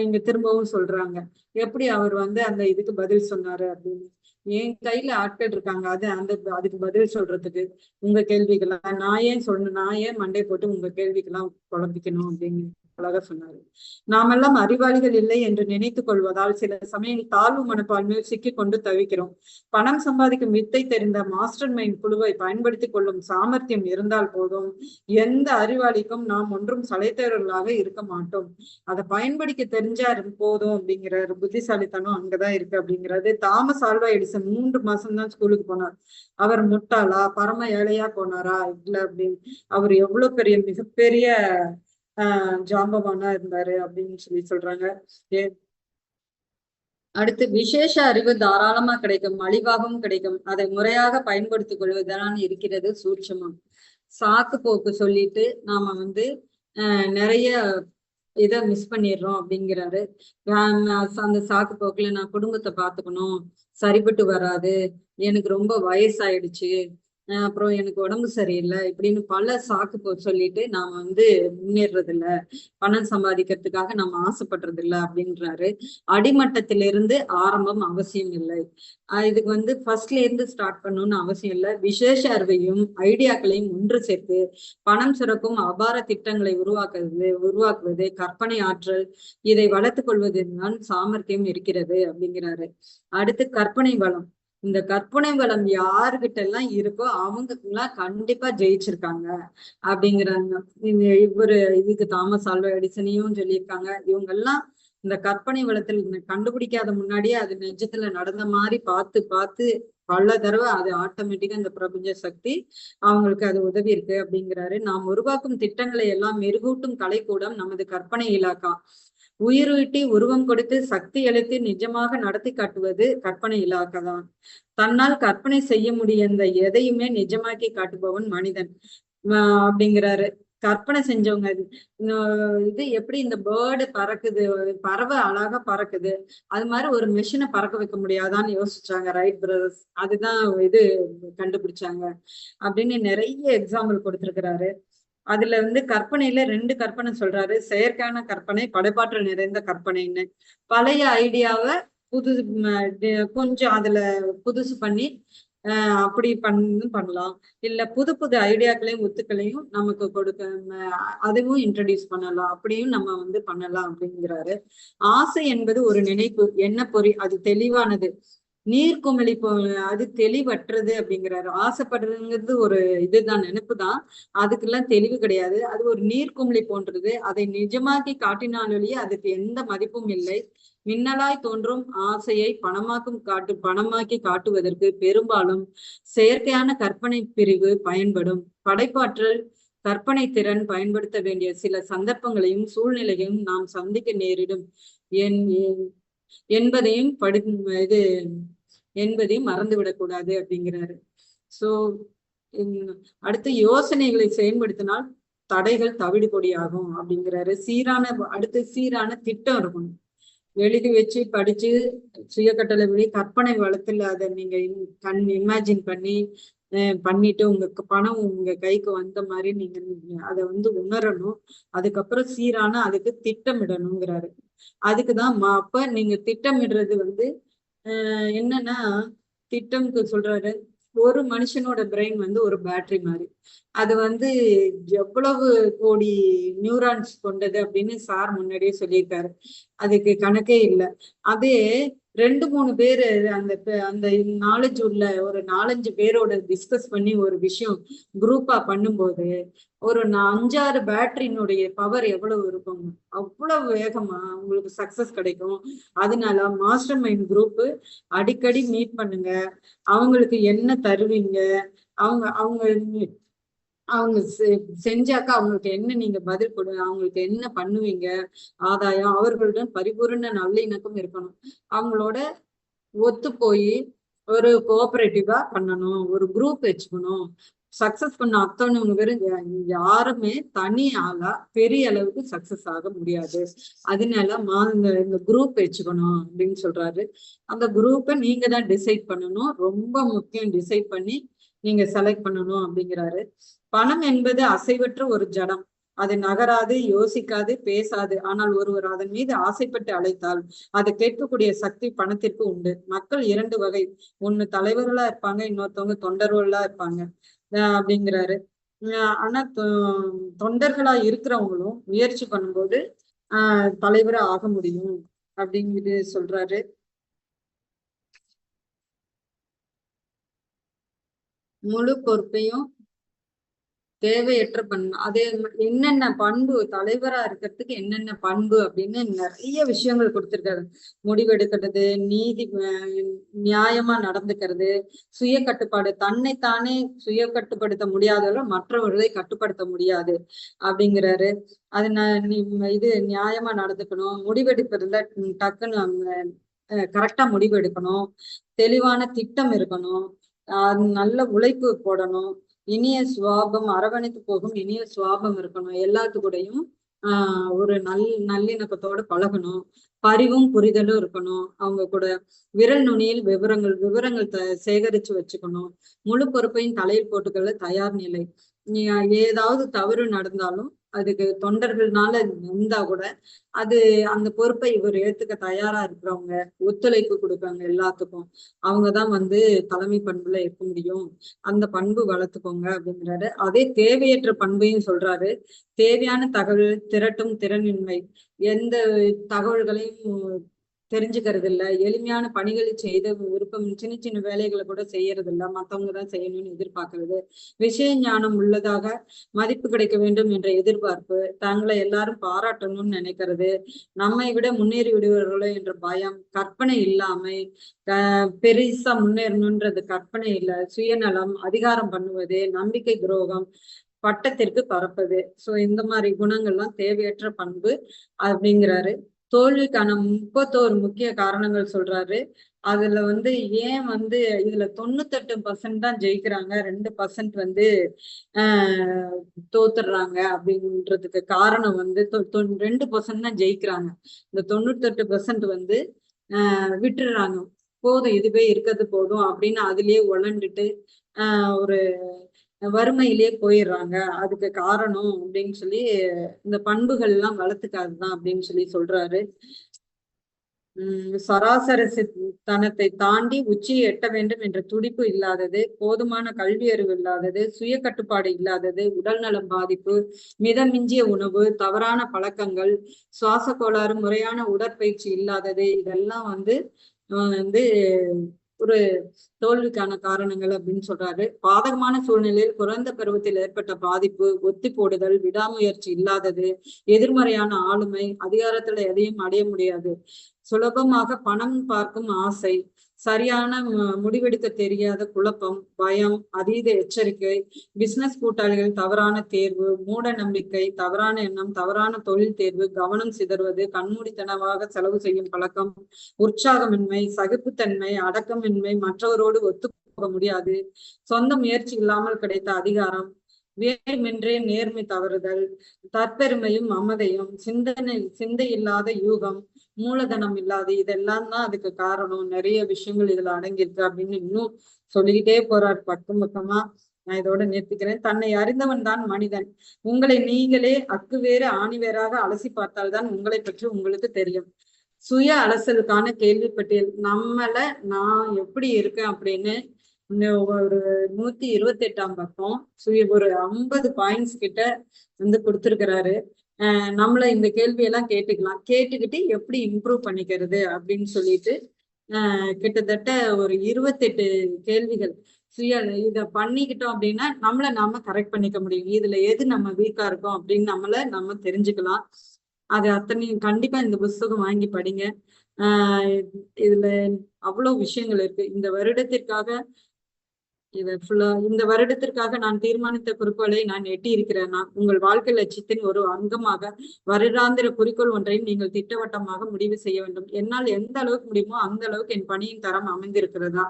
இங்க திரும்பவும் சொல்றாங்க எப்படி அவர் வந்து அந்த இதுக்கு பதில் சொன்னாரு அப்படின்னு. என் கையில ஆட்கள் இருக்காங்க, அதுக்கு பதில் சொல்றதுக்கு. உங்க கேள்விக்கெல்லாம் நான் ஏன் மண்டை போட்டு உங்க கேள்விக்கெல்லாம் குழம்பிக்கணும் அப்படின்னு அழகா சொன்னாரு. நாமெல்லாம் அறிவாளிகள் இல்லை என்று நினைத்துக் கொள்வதால் சில சமயம் தாழ்வு மனப்பான்மையில் சிக்கிக்கொண்டு தவிக்கிறோம். பணம் சம்பாதிக்கும் வித்தை தெரிந்த மாஸ்டர் மைண்ட் குழுவை பயன்படுத்தி கொள்ளும் சாமர்த்தியம் இருந்தால் போதும், எந்த அறிவாளிக்கும் நாம் ஒன்றும் சளைத்தவர்களாக இருக்க மாட்டோம். அதை பயன்படுத்த தெரிஞ்சா போதும் அப்படிங்கிறாரு. புத்திசாலித்தனம் அங்கதான் இருக்கு அப்படிங்கிறது. தாமஸ் ஆல்வா எடிசன் 3 மாசம் தான் ஸ்கூலுக்கு போனார். அவர் முட்டாளா, பரம ஏழையா போனாரா? இல்ல அப்படின்னு. அவர் எவ்வளவு பெரிய மிகப்பெரிய ஜாம்பவானா இருந்தாரு அப்படின்னு சொல்றாங்க. அடுத்து விசேஷ அறிவு தாராளமா கிடைக்கும், மலிவாகவும் கிடைக்கும். அதை முறையாக பயன்படுத்திக் கொள்வதுதான் இருக்கிறது சூட்சமம். சாக்கு போக்கு சொல்லிட்டு நாம வந்து நிறைய இதை மிஸ் பண்ணிடுறோம் அப்படிங்கிறாரு. அந்த சாக்கு போக்குல நான் குடும்பத்தை பார்த்துக்கணும், சரிபட்டு வராது, எனக்கு ரொம்ப வயசாயிடுச்சு, அப்புறம் எனக்கு உடம்பு சரியில்லை, இப்படின்னு பல சாக்கு சொல்லிட்டு நாம வந்து முன்னேறது இல்ல, பணம் சம்பாதிக்கிறதுக்காக நம்ம ஆசைப்படுறது இல்லை அப்படின்றாரு. அடிமட்டத்திலிருந்து ஆரம்பம் அவசியம் இல்லை. இதுக்கு வந்து ஃபர்ஸ்ட்ல இருந்து ஸ்டார்ட் பண்ணணும்னு அவசியம் இல்லை. விசேஷ அறிவையும் ஐடியாக்களையும் ஒன்று சேர்த்து பணம் சுரக்கும் அபார திட்டங்களை உருவாக்குவது கற்பனை ஆற்றல். இதை வளர்த்து கொள்வதுதான் சாமர்த்தியம் இருக்கிறது அப்படிங்கிறாரு. அடுத்து கற்பனை வளம். இந்த கற்பனை வளம் யாருகிட்ட எல்லாம் இருக்கோ அவங்க எல்லாம் கண்டிப்பா ஜெயிச்சிருக்காங்க அப்படிங்கிறாங்க. இதுக்கு தாமஸ் ஆல்வா எடிசனையும் சொல்லியிருக்காங்க. இவங்க எல்லாம் இந்த கற்பனை வளத்துல கண்டுபிடிக்காத முன்னாடியே அது நிஜத்துல நடந்த மாதிரி பார்த்து பல தடவை அது ஆட்டோமேட்டிக்கா இந்த பிரபஞ்ச சக்தி அவங்களுக்கு அது உதவி இருக்கு அப்படிங்கிறாரு. நாம் உருவாக்கும் திட்டங்களை எல்லாம் மெருகூட்டும் கலைக்கூடம் நமது கற்பனை இலாக்கா. உயிரூட்டி உருவம் கொடுத்து சக்தி அளித்து நிஜமாக நடத்தி காட்டுவது கற்பனை இலாக்கா தான். தன்னால் கற்பனை செய்ய முடியாத எதையுமே நிஜமாக்கி காட்டுபவன் மனிதன் அப்படிங்கிறாரு. கற்பனை செஞ்சவங்க இது எப்படி இந்த பேர்டு பறக்குது, பறவை அழகா பறக்குது, அது மாதிரி ஒரு மெஷினை பறக்க வைக்க முடியாதான்னு யோசிச்சாங்க ரைட் பிரதர்ஸ். அதுதான் இது கண்டுபிடிச்சாங்க அப்படின்னு நிறைய எக்ஸாம்பிள் கொடுத்திருக்கிறாரு. அதுல வந்து கற்பனையில 2 கற்பனை சொல்றாரு. செயற்கையான கற்பனை, படைப்பாற்றல் நிறைந்த கற்பனைன்னு. பழைய ஐடியாவை கொஞ்சம் அதுல புதுசு பண்ணி அப்படி பண்ணலாம். இல்ல புது ஐடியாக்களையும் உத்துக்களையும் நமக்கு அதுவும் இன்ட்ரடியூஸ் பண்ணலாம், அப்படியும் நம்ம வந்து பண்ணலாம் அப்படிங்கிறாரு. ஆசை என்பது ஒரு நினைப்பு, என்ன பொறி, அது தெளிவானது. நீர்க்குமிழி அது தெளிவற்றது அப்படிங்கிறாரு. ஆசைப்படுறதுங்கிறது ஒரு இதுதான், நினைப்பு தான், அதுக்கெல்லாம் தெளிவு கிடையாது. அது ஒரு நீர்க்குமிழி போன்றது. அதை நிஜமாக்கி காட்டினாலொழிய அதுக்கு எந்த மதிப்பும் இல்லை. மின்னலாய் தோன்றும் ஆசையை பணமாக்கி காட்டுவதற்கு பெரும்பாலும் செயற்கையான கற்பனை பிரிவு பயன்படும். படைப்பாற்றல் கற்பனை திறன் பயன்படுத்த வேண்டிய சில சந்தர்ப்பங்களையும் சூழ்நிலையும் நாம் சந்திக்க நேரிடும் என்பதையும் மறந்துவிடக்கூடாது அப்படிங்கிறாரு. சோ அடுத்து யோசனைகளை செயல்படுத்தினால் தடைகள் தவிடு பொடியாகும் அப்படிங்கிறாரு. சீரான திட்டம் இருக்கணும். எழுதி வச்சு படிச்சு சுய கட்டளை வழி கற்பனை வளத்துல அதை நீங்க இமேஜின் பண்ணிட்டு உங்க பணம் உங்க கைக்கு வந்த மாதிரி நீங்க அதை வந்து உணரணும். அதுக்கப்புறம் சீரான அதுக்கு திட்டமிடணுங்கிறாரு. அதுக்குதான் அப்ப நீங்க திட்டமிடுறது வந்து என்னன்னா திட்டம்க்கு சொல்றாரு. ஒரு மனுஷனோட பிரெயின் வந்து ஒரு பேட்டரி மாதிரி. அது வந்து எவ்வளவு கோடி நியூரான்ஸ் கொண்டது அப்படின்னு சார் முன்னாடியே சொல்லியிருக்காரு. அதுக்கு கணக்கே இல்லை. அதே 2-3 பேரு அந்த நாலேஜ் உள்ள ஒரு 4-5 பேரோட டிஸ்கஸ் பண்ணி ஒரு விஷயம் குரூப்பா பண்ணும்போது ஒரு 5-6 பேட்டரியினுடைய பவர் எவ்வளவு இருக்கும், அவ்வளவு வேகமா உங்களுக்கு சக்சஸ் கிடைக்கும். அதனால மாஸ்டர் மைண்ட் குரூப் அடிக்கடி மீட் பண்ணுங்க. அவங்களுக்கு என்ன தருவீங்க, அவங்க அவங்க அவங்க செஞ்சாக்கா அவங்களுக்கு என்ன நீங்க பதில் கொடு, அவங்களுக்கு என்ன பண்ணுவீங்க, ஆதாயம், அவர்களுடன் பரிபூரண நல்லிணக்கம் இருக்கணும். அவங்களோட ஒத்து போய் ஒரு கோஆபரேட்டிவா பண்ணணும், ஒரு குரூப் வச்சுக்கணும். சக்சஸ் பண்ண அத்தனை பேரும் யாருமே தனி ஆளா பெரிய அளவுக்கு சக்சஸ் ஆக முடியாது. அதனால இந்த குரூப் வச்சுக்கணும் அப்படின்னு சொல்றாரு. அந்த குரூப்பை நீங்க தான் டிசைட் பண்ணணும், ரொம்ப முக்கியம். டிசைட் பண்ணி நீங்க செலக்ட் பண்ணணும் அப்படிங்கிறாரு. பணம் என்பது அசைவற்ற ஒரு ஜடம். அது நகராது, யோசிக்காது, பேசாது. ஆனால் ஒருவர் அதன் மீது ஆசைப்பட்டு அழைத்தால் அதை கேட்கக்கூடிய சக்தி பணத்திற்கு உண்டு. மக்கள் 2 வகை. ஒண்ணு தலைவர்களா இருப்பாங்க, இன்னொருத்தவங்க தொண்டர்களா இருப்பாங்க அப்படிங்கிறாரு. ஆனா தொண்டர்களா இருக்கிறவங்களும் முயற்சி பண்ணும்போது தலைவரா ஆக முடியும் அப்படிங்கிறது சொல்றாரு. முழு பொறுப்பையும் தேவையற்ற பண்பு. அது என்னென்ன பண்பு, தலைவரா இருக்கிறதுக்கு என்னென்ன பண்பு அப்படின்னு நிறைய விஷயங்கள் கொடுத்திருக்காரு. முடிவெடுக்கிறது, நீதி, நியாயமா நடந்துக்கிறது, சுய கட்டுப்பாடு. தன்னைத்தானே சுய கட்டுப்படுத்த முடியாதவர்கள் மற்றவர்களை கட்டுப்படுத்த முடியாது அப்படிங்கிறாரு. அது இது நியாயமா நடந்துக்கணும், முடிவெடுக்கிறதுல டக்குன்னு கரெக்டா முடிவெடுக்கணும், தெளிவான திட்டம் இருக்கணும், நல்ல உழைப்பு போடணும், இனிய சுவாபம், அரவணைத்து போகும் இனிய சுவாபம் இருக்கணும், எல்லாத்து கூடயும் ஒரு நல்லிணக்கத்தோட பழகணும், பரிவும் புரிதலும் இருக்கணும், அவங்க கூட விரல் நுனியில் விவரங்கள் சேகரிச்சு வச்சுக்கணும், முழு பொறுப்பையும் தலையில் போட்டுக்கொள்ள தயார் நிலை. ஏதாவது தவறு நடந்தாலும் அதுக்கு தொண்டர்கள்னால இருந்தா கூட அது அந்த பொறுப்பை இவர் ஏத்துக்க தயாரா இருக்கிறவங்க, ஒத்துழைப்பு கொடுப்பாங்க எல்லாத்துக்கும். அவங்கதான் வந்து தலைமை பண்புல இருக்க முடியும். அந்த பண்பு வளர்த்துக்கோங்க அப்படிங்கிறாரு. அதே தேவையற்ற பண்பையும் சொல்றாரு. தேவையான தகவல் திரட்டும் திறனின்மை. எந்த தகவல்களையும் தெரிஞ்சுக்கிறது இல்ல, எளிமையான பணிகளை செய்த விருப்பம், சின்ன சின்ன வேலைகளை கூட செய்யறது இல்ல, மத்தவங்கதான் செய்யணும்னு எதிர்பார்க்கறது, விஷய ஞானம் உள்ளதாக மதிப்பு கிடைக்க வேண்டும் என்ற எதிர்பார்ப்பு, தங்களை எல்லாரும் பாராட்டணும்னு நினைக்கிறது, நம்மை விட முன்னேறி விடுவார்களோ என்ற பயம், கற்பனை இல்லாமை, பெருசா முன்னேறணும்ன்றது கற்பனை இல்லை, சுயநலம், அதிகாரம் பண்ணுவது, நம்பிக்கை துரோகம், பட்டத்திற்கு பறப்பது. சோ இந்த மாதிரி குணங்கள்லாம் தேவையற்ற பண்பு அப்படிங்கிறாரு. தோல்விக்கான 31 முக்கிய காரணங்கள் சொல்றாரு. அதுல வந்து ஏன் வந்து இதுல 98% தான் ஜெயிக்கிறாங்க, 2% வந்து தோத்துடுறாங்க அப்படின்றதுக்கு காரணம் வந்து 2% தான் ஜெயிக்கிறாங்க. இந்த 98% வந்து விட்டுடுறாங்க. போதும், இதுவே இருக்கிறது போதும் அப்படின்னு அதுலயே உழண்டுட்டு ஒரு வறுமையிலே போயிடுறாங்க. அதுக்கு காரணம் அப்படின்னு சொல்லி இந்த பண்புகள் எல்லாம் வளர்த்துக்காதுதான் அப்படின்னு சொல்லி சொல்றாரு. சராசரி தனத்தை தாண்டி உச்சியை எட்ட வேண்டும் என்ற துடிப்பு இல்லாதது, போதுமான கல்வி அறிவு இல்லாதது, சுய கட்டுப்பாடு இல்லாதது, உடல் நலம் பாதிப்பு, மிதமிஞ்சிய உணவு, தவறான பழக்கங்கள், சுவாச கோளாறு, முறையான உடற்பயிற்சி இல்லாதது, இதெல்லாம் வந்து ஒரு தோல்விக்கான காரணங்கள் அப்படின்னு சொல்றாரு. பாதகமான சூழ்நிலையில் குறைந்த பருவத்தில் ஏற்பட்ட பாதிப்பு, ஒத்தி போடுதல், விடாமுயற்சி இல்லாதது, எதிர்மறையான ஆளுமை, அதிகாரத்துல எதையும் அடைய முடியாது, சுலபமாக பணம் பார்க்கும் ஆசை, சரியான முடிவெடுக்க தெரியாத குழப்பம், பயம், அதீத எச்சரிக்கை, பிசினஸ் கூட்டாளிகள் தவறான தேர்வு, மூட நம்பிக்கை, தவறான எண்ணம், தவறான தொழில் தேர்வு, கவனம் சிதறுவது, கண்மூடித்தனமாக செலவு செய்யும் பழக்கம், உற்சாகமின்மை, சகிப்புத்தன்மை, அடக்கமின்மை, மற்றவரோடு ஒத்து போக முடியாது, சொந்த முயற்சி இல்லாமல் கிடைத்த அதிகாரம், வேறுமென்றே நேர்மை தவறுதல், தற்பெருமையும் மமதையும், சிந்தை இல்லாத யூகம், மூலதனம் இல்லாது, இதெல்லாம் தான் அதுக்கு காரணம். நிறைய விஷயங்கள் இதுல அடங்கியிருக்கு அப்படின்னு இன்னும் சொல்லிக்கிட்டே போறார் பக்கம் பக்கமா. நான் இதோட நிறுத்திக்கிறேன். தன்னை அறிந்தவன் தான் மனிதன். உங்களை நீங்களே அக்கு வேறு ஆணி வேறாக அலசி பார்த்தால்தான் உங்களை பற்றி உங்களுக்கு தெரியும். சுய அலசலுக்கான கேள்வி பட்டியல். நான் எப்படி இருக்கேன் அப்படின்னு ஒரு 128ஆம் பக்கம் ஒரு 50 பாயிண்ட்ஸ் கிட்ட வந்து கொடுத்திருக்கிறாரு. நம்மள இந்த கேள்வியெல்லாம் கேட்டுக்கிட்டு எப்படி இம்ப்ரூவ் பண்ணிக்கிறது அப்படின்னு சொல்லிட்டு கிட்டத்தட்ட ஒரு 28 கேள்விகள் இத பண்ணிக்கிட்டோம் அப்படின்னா நம்மள நாம கரெக்ட் பண்ணிக்க முடியும். இதுல எது நம்ம வீக்கா இருக்கோம் அப்படின்னு நம்ம தெரிஞ்சுக்கலாம். அது அத்தனையும் கண்டிப்பா இந்த புஸ்தகம் வாங்கி படிங்க. இதுல அவ்வளவு விஷயங்கள் இருக்கு. இந்த வருடத்திற்காக நான் தீர்மானித்த குறிக்கோளை நான் எட்டி இருக்கிறேன்னா, உங்கள் வாழ்க்கை லட்சியத்தின் ஒரு அங்கமாக வருடாந்திர குறிக்கோள் ஒன்றையும் நீங்கள் திட்டவட்டமாக முடிவு செய்ய வேண்டும். என்னால் எந்த அளவுக்கு முடியுமோ அந்த அளவுக்கு என் பணியின் தரம் அமைந்திருக்கிறதா,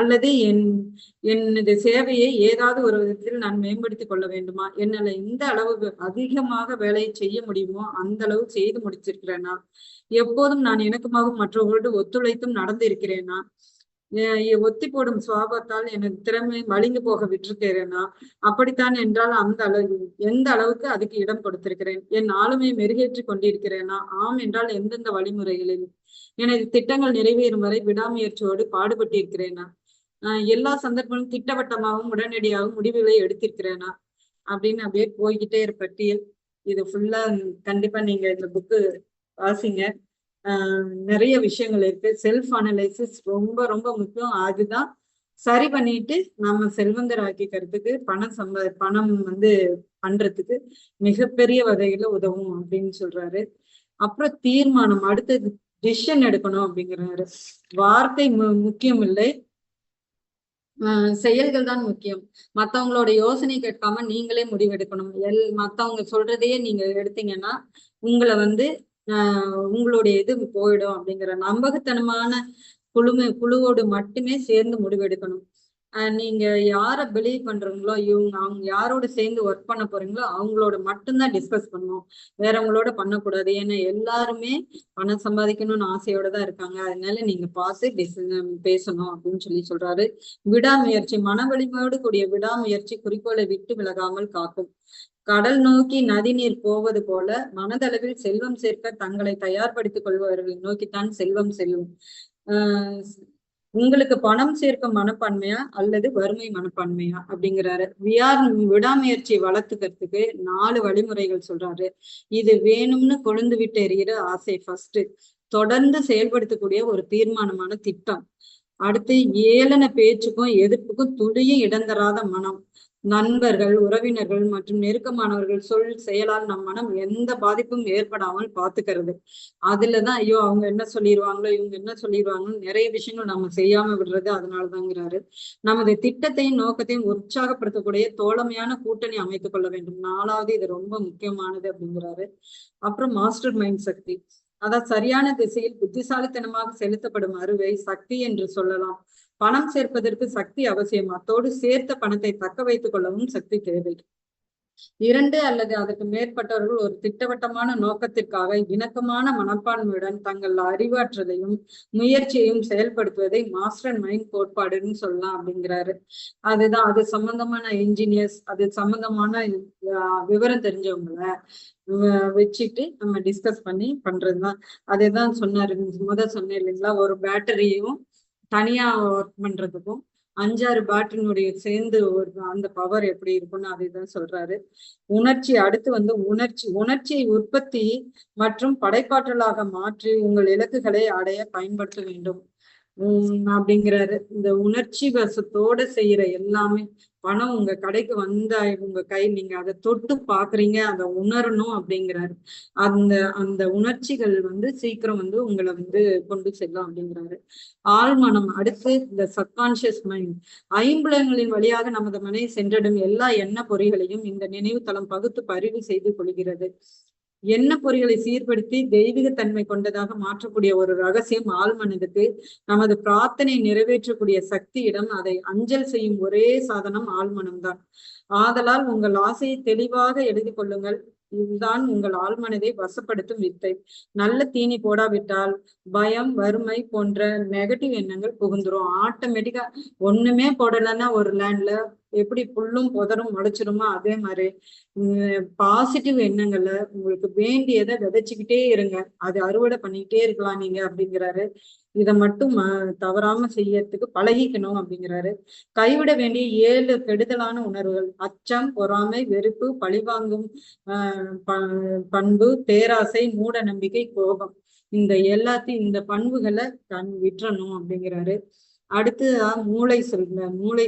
அல்லது எனது சேவையை ஏதாவது ஒரு விதத்தில் நான் மேம்படுத்திக் கொள்ள வேண்டுமா, என்னால எந்த அளவுக்கு அதிகமாக வேலையை செய்ய முடியுமோ அந்த அளவு செய்து முடிச்சிருக்கிறேனா, எப்போதும் நான் இணக்கமாகவும் மற்றவர்களோடு ஒத்துழைத்தும் நடந்து இருக்கிறேனா, ஒத்தி போடும் சுவாபத்தால் எனது திறமை மலிந்து போக விட்டிருக்கிறேனா, அப்படித்தான் என்றால் எந்த அளவுக்கு அதுக்கு இடம் கொடுத்திருக்கிறேன், என் ஆளுமையை மெருகேற்றி கொண்டிருக்கிறேனா, ஆம் என்றால் எந்தெந்த வழிமுறைகளில், எனது திட்டங்கள் நிறைவேறும் வரை விடாமுயற்சியோடு பாடுபட்டிருக்கிறேனா, எல்லா சந்தர்ப்பங்களும் திட்டவட்டமாகவும் உடனடியாகவும் முடிவுகளை எடுத்திருக்கிறேனா அப்படின்னு அப்படியே போய்கிட்டே இருப்பட்டியல். இது ஃபுல்லா கண்டிப்பா நீங்க இந்த புக்கு வாசிங்க. நிறைய விஷயங்கள் இருக்கு. செல்ஃப் அனலைசிஸ் ரொம்ப ரொம்ப முக்கியம். அதுதான் சரி பண்ணிட்டு நம்ம செல்வந்தர் ஆக்கிக்கிறதுக்கு பணம் வந்து பண்றதுக்கு மிகப்பெரிய வகையில உதவும் அப்படின்னு சொல்றாரு. அப்புறம் தீர்மானம், அடுத்தது டிசிஷன் எடுக்கணும் அப்படிங்கிறாரு. வார்த்தை முக்கியம் இல்லை, செயல்கள் தான் முக்கியம். மத்தவங்களோட யோசனை கேட்காம நீங்களே முடிவெடுக்கணும். மத்தவங்க சொல்றதையே நீங்க எடுத்தீங்கன்னா உங்களை வந்து உங்களுடைய இது போயிடும் அப்படிங்கிற நம்பகத்தனமான குழுவோடு மட்டுமே சேர்ந்து முடிவெடுக்கணும். நீங்க யார பிலீவ் பண்றீங்களோ, அவங்க யாரோட சேர்ந்து ஒர்க் பண்ண போறீங்களோ அவங்களோட மட்டும்தான் டிஸ்கஸ் பண்ணணும், வேறவங்களோட பண்ணக்கூடாது. ஏன்னா எல்லாருமே பணம் சம்பாதிக்கணும்னு ஆசையோட தான் இருக்காங்க. அதனால நீங்க பார்த்து பேசணும் அப்படின்னு சொல்றாரு. விடாமுயற்சி, மன வலிமையோடு கூடிய விடாமுயற்சி குறிக்கோளை விட்டு விலகாமல் காக்கும். கடல் நோக்கி நதிநீர் போவது போல மனதளவில் செல்வம் சேர்க்க தங்களை தயார்படுத்திக் கொள்பவர்களை நோக்கித்தான் செல்வம் செல்லும். உங்களுக்கு பணம் சேர்க்கும் மனப்பான்மையா அல்லது வறுமை மனப்பான்மையா அப்படிங்கிறாரு. விடாமுயற்சியை வளர்த்துக்கிறதுக்கு 4 வழிமுறைகள் சொல்றாரு. இது வேணும்னு கொழுந்து விட்டு எறிகிற ஆசை ஃபர்ஸ்ட், தொடர்ந்து செயல்படுத்தக்கூடிய ஒரு தீர்மானமான திட்டம், அடுத்து ஏளன பேச்சுக்கும் எதிர்ப்புக்கும் துளியும் இடம் தராத மனம், நண்பர்கள், உறவினர்கள் மற்றும் நெருக்கமானவர்கள் சொல் செயலால் நம் மனம் எந்த பாதிப்பும் ஏற்படாமல் பாத்துக்கிறது. அதுலதான் ஐயோ அவங்க என்ன சொல்லிடுவாங்களோ, இவங்க என்ன சொல்லிடுவாங்கன்னு நிறைய விஷயங்கள் நம்ம செய்யாம விடுறது அதனாலதாங்கிறாரு. நமது திட்டத்தையும் நோக்கத்தையும் உற்சாகப்படுத்தக்கூடிய தோழமையான கூட்டணி அமைத்துக் கொள்ள வேண்டும். 4வது இது ரொம்ப முக்கியமானது அப்படிங்கிறாரு. அப்புறம் மாஸ்டர் மைண்ட் சக்தி, அதான் சரியான திசையில் புத்திசாலித்தனமாக செலுத்தப்படும் அறுவை சக்தி என்று சொல்லலாம். பணம் சேர்ப்பதற்கு சக்தி அவசியம், அத்தோடு சேர்த்த பணத்தை தக்க வைத்துக் கொள்ளவும் சக்தி தேவை. 2 அல்லது அதற்கு மேற்பட்டவர்கள் ஒரு திட்டவட்டமான நோக்கத்திற்காக இணக்கமான மனப்பான்மையுடன் தங்கள் அறிவாற்றலையும் முயற்சியையும் செயல்படுத்துவதை மாஸ்டர் மைண்ட் கோட்பாடுன்னு சொல்லலாம் அப்படிங்கிறாரு. அதுதான் அது சம்பந்தமான இன்ஜினியர்ஸ், அது சம்பந்தமான விவரம் தெரிஞ்சவங்கள வச்சுட்டு நம்ம டிஸ்கஸ் பண்ணி பண்றதுதான். அதேதான் சொன்னாரு, சொன்னேன் இல்லைங்களா, ஒரு பேட்டரியும் தனியா ஒர்க் பண்றதுக்கும் 5-6 பேட்டரியினுடைய சேர்ந்து அந்த பவர் எப்படி இருக்கும்னு அதைதான் சொல்றாரு. உணர்ச்சி, அடுத்து வந்து உணர்ச்சியை உற்பத்தி மற்றும் படைப்பாற்றலாக மாற்றி உங்கள் இலக்குகளை அடைய பயன்படுத்த வேண்டும் அப்படிங்கிறாரு. இந்த உணர்ச்சி வசத்தோட செய்யற எல்லாமே, பணம் உங்க கடைக்கு வந்தா உங்க கை நீங்க அதை தொட்டு பாக்குறீங்க, அதை உணரணும் அப்படிங்கிறாரு. அந்த உணர்ச்சிகள் வந்து சீக்கிரம் வந்து உங்களை வந்து கொண்டு செல்லும் அப்படிங்கிறாரு. ஆழ்மனம், அடுத்து இந்த சப்கான்சியஸ் மைண்ட், 5 புலன்களின் வழியாக நமது மனை சென்றடும் எல்லா எண்ண பொறிகளையும் இந்த நினைவு தளம் பகுத்து பதிவு செய்து கொள்கிறது. எண்ண பொறிகளை சீர்படுத்தி தெய்வீகத்தன்மை கொண்டதாக மாற்றக்கூடிய ஒரு ரகசியம் ஆழ்மனதுக்கு. நமது பிரார்த்தனை நிறைவேற்றக்கூடிய சக்தியிடம் அதை அஞ்சல் செய்யும் ஒரே சாதனம் ஆழ்மனம்தான். ஆதலால் உங்கள் ஆசையை தெளிவாக எழுதி கொள்ளுங்கள். இதுதான் உங்கள் ஆழ்மனதை வசப்படுத்தும் வித்தை. நல்ல தீனி போடாவிட்டால் பயம், வறுமை போன்ற நெகட்டிவ் எண்ணங்கள் புகுந்துரும். ஆட்டோமேட்டிக்கா ஒண்ணுமே போடலைன்னா ஒரு லேண்ட்ல எப்படி புல்லும் புதரும் முளைச்சிருமோ அதே மாதிரி பாசிட்டிவ் எண்ணங்களை உங்களுக்கு வேண்டியதை விதைச்சுக்கிட்டே இருங்க. அது அறுவடை பண்ணிக்கிட்டே இருக்கலாம் நீங்க அப்படிங்கிறாரு. இதை மட்டும் தவறாம செய்யறதுக்கு பழகிக்கணும் அப்படிங்கிறாரு. கைவிட வேண்டிய 7 கெடுதலான உணர்வுகள்: அச்சம், பொறாமை, வெறுப்பு, பழிவாங்கும் பண்பு, பேராசை, மூட நம்பிக்கை, கோபம். இந்த பண்புகளை விட்டுறணும் அப்படிங்கிறாரு. அடுத்து மூளை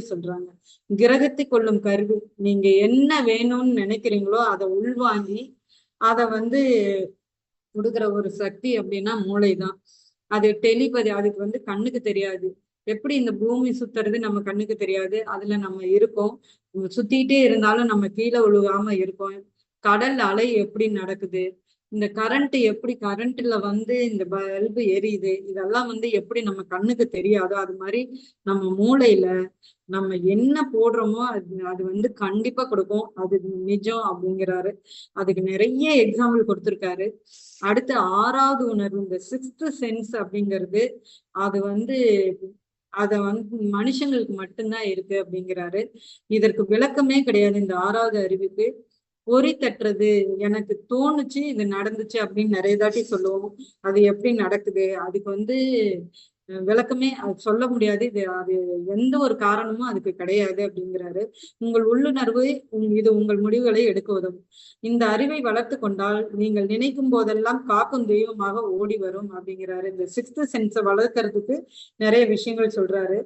சொல்றாங்க. கிரகத்தை கொள்ளும் கருவி. நீங்க என்ன வேணும்னு நினைக்கிறீங்களோ அதை உள்வாங்கி அதை கொடுக்குற ஒரு சக்தி அப்படின்னா மூளைதான். அது டெலிபதி. அதுக்கு கண்ணுக்கு தெரியாது. எப்படி இந்த பூமி சுத்துறது நம்ம கண்ணுக்கு தெரியாது, அதுல நம்ம இருக்கோம். சுத்திட்டே இருந்தாலும் நம்ம கீழே விழுகாம இருக்கோம். கடல் அலை எப்படி நடக்குது, இந்த கரண்ட்ல இந்த பல்பு எரியுது, இதெல்லாம் எப்படி நம்ம கண்ணுக்கு தெரியாதோ அது மாதிரி நம்ம மூளையில நம்ம என்ன போடுறோமோ அது கண்டிப்பா கொடுக்கும். அது நிஜம் அப்படிங்கிறாரு. அதுக்கு நிறைய எக்ஸாம்பிள் கொடுத்திருக்காரு. அடுத்து 6வது உணர்வு, இந்த 6th சென்ஸ் அப்படிங்கிறது, அது அத மனுஷங்களுக்கு மட்டும்தான் இருக்கு அப்படிங்கிறாரு. இதற்கு விளக்கமே கிடையாது. இந்த 6வது அறிவுக்கு பொறி தட்டுறது, எனக்கு தோணுச்சு இது நடந்துச்சு அப்படின்னு நிறைய தாட்டி சொல்லுவோம். அது எப்படி நடக்குது, அதுக்கு விளக்கமே சொல்ல முடியாது. அது எந்த ஒரு காரணமும் அதுக்கு கிடையாது அப்படிங்கிறாரு. உங்கள் உள்ளுணர்வு இது உங்கள் முடிவுகளை எடுக்க உதவும். இந்த அறிவை வளர்த்து கொண்டால் நீங்கள் நினைக்கும் போதெல்லாம் காக்கும் தெய்வமாக ஓடி வரும் அப்படிங்கிறாரு. இந்த 6th சென்ஸை வளர்க்கறதுக்கு நிறைய விஷயங்கள் சொல்றாரு.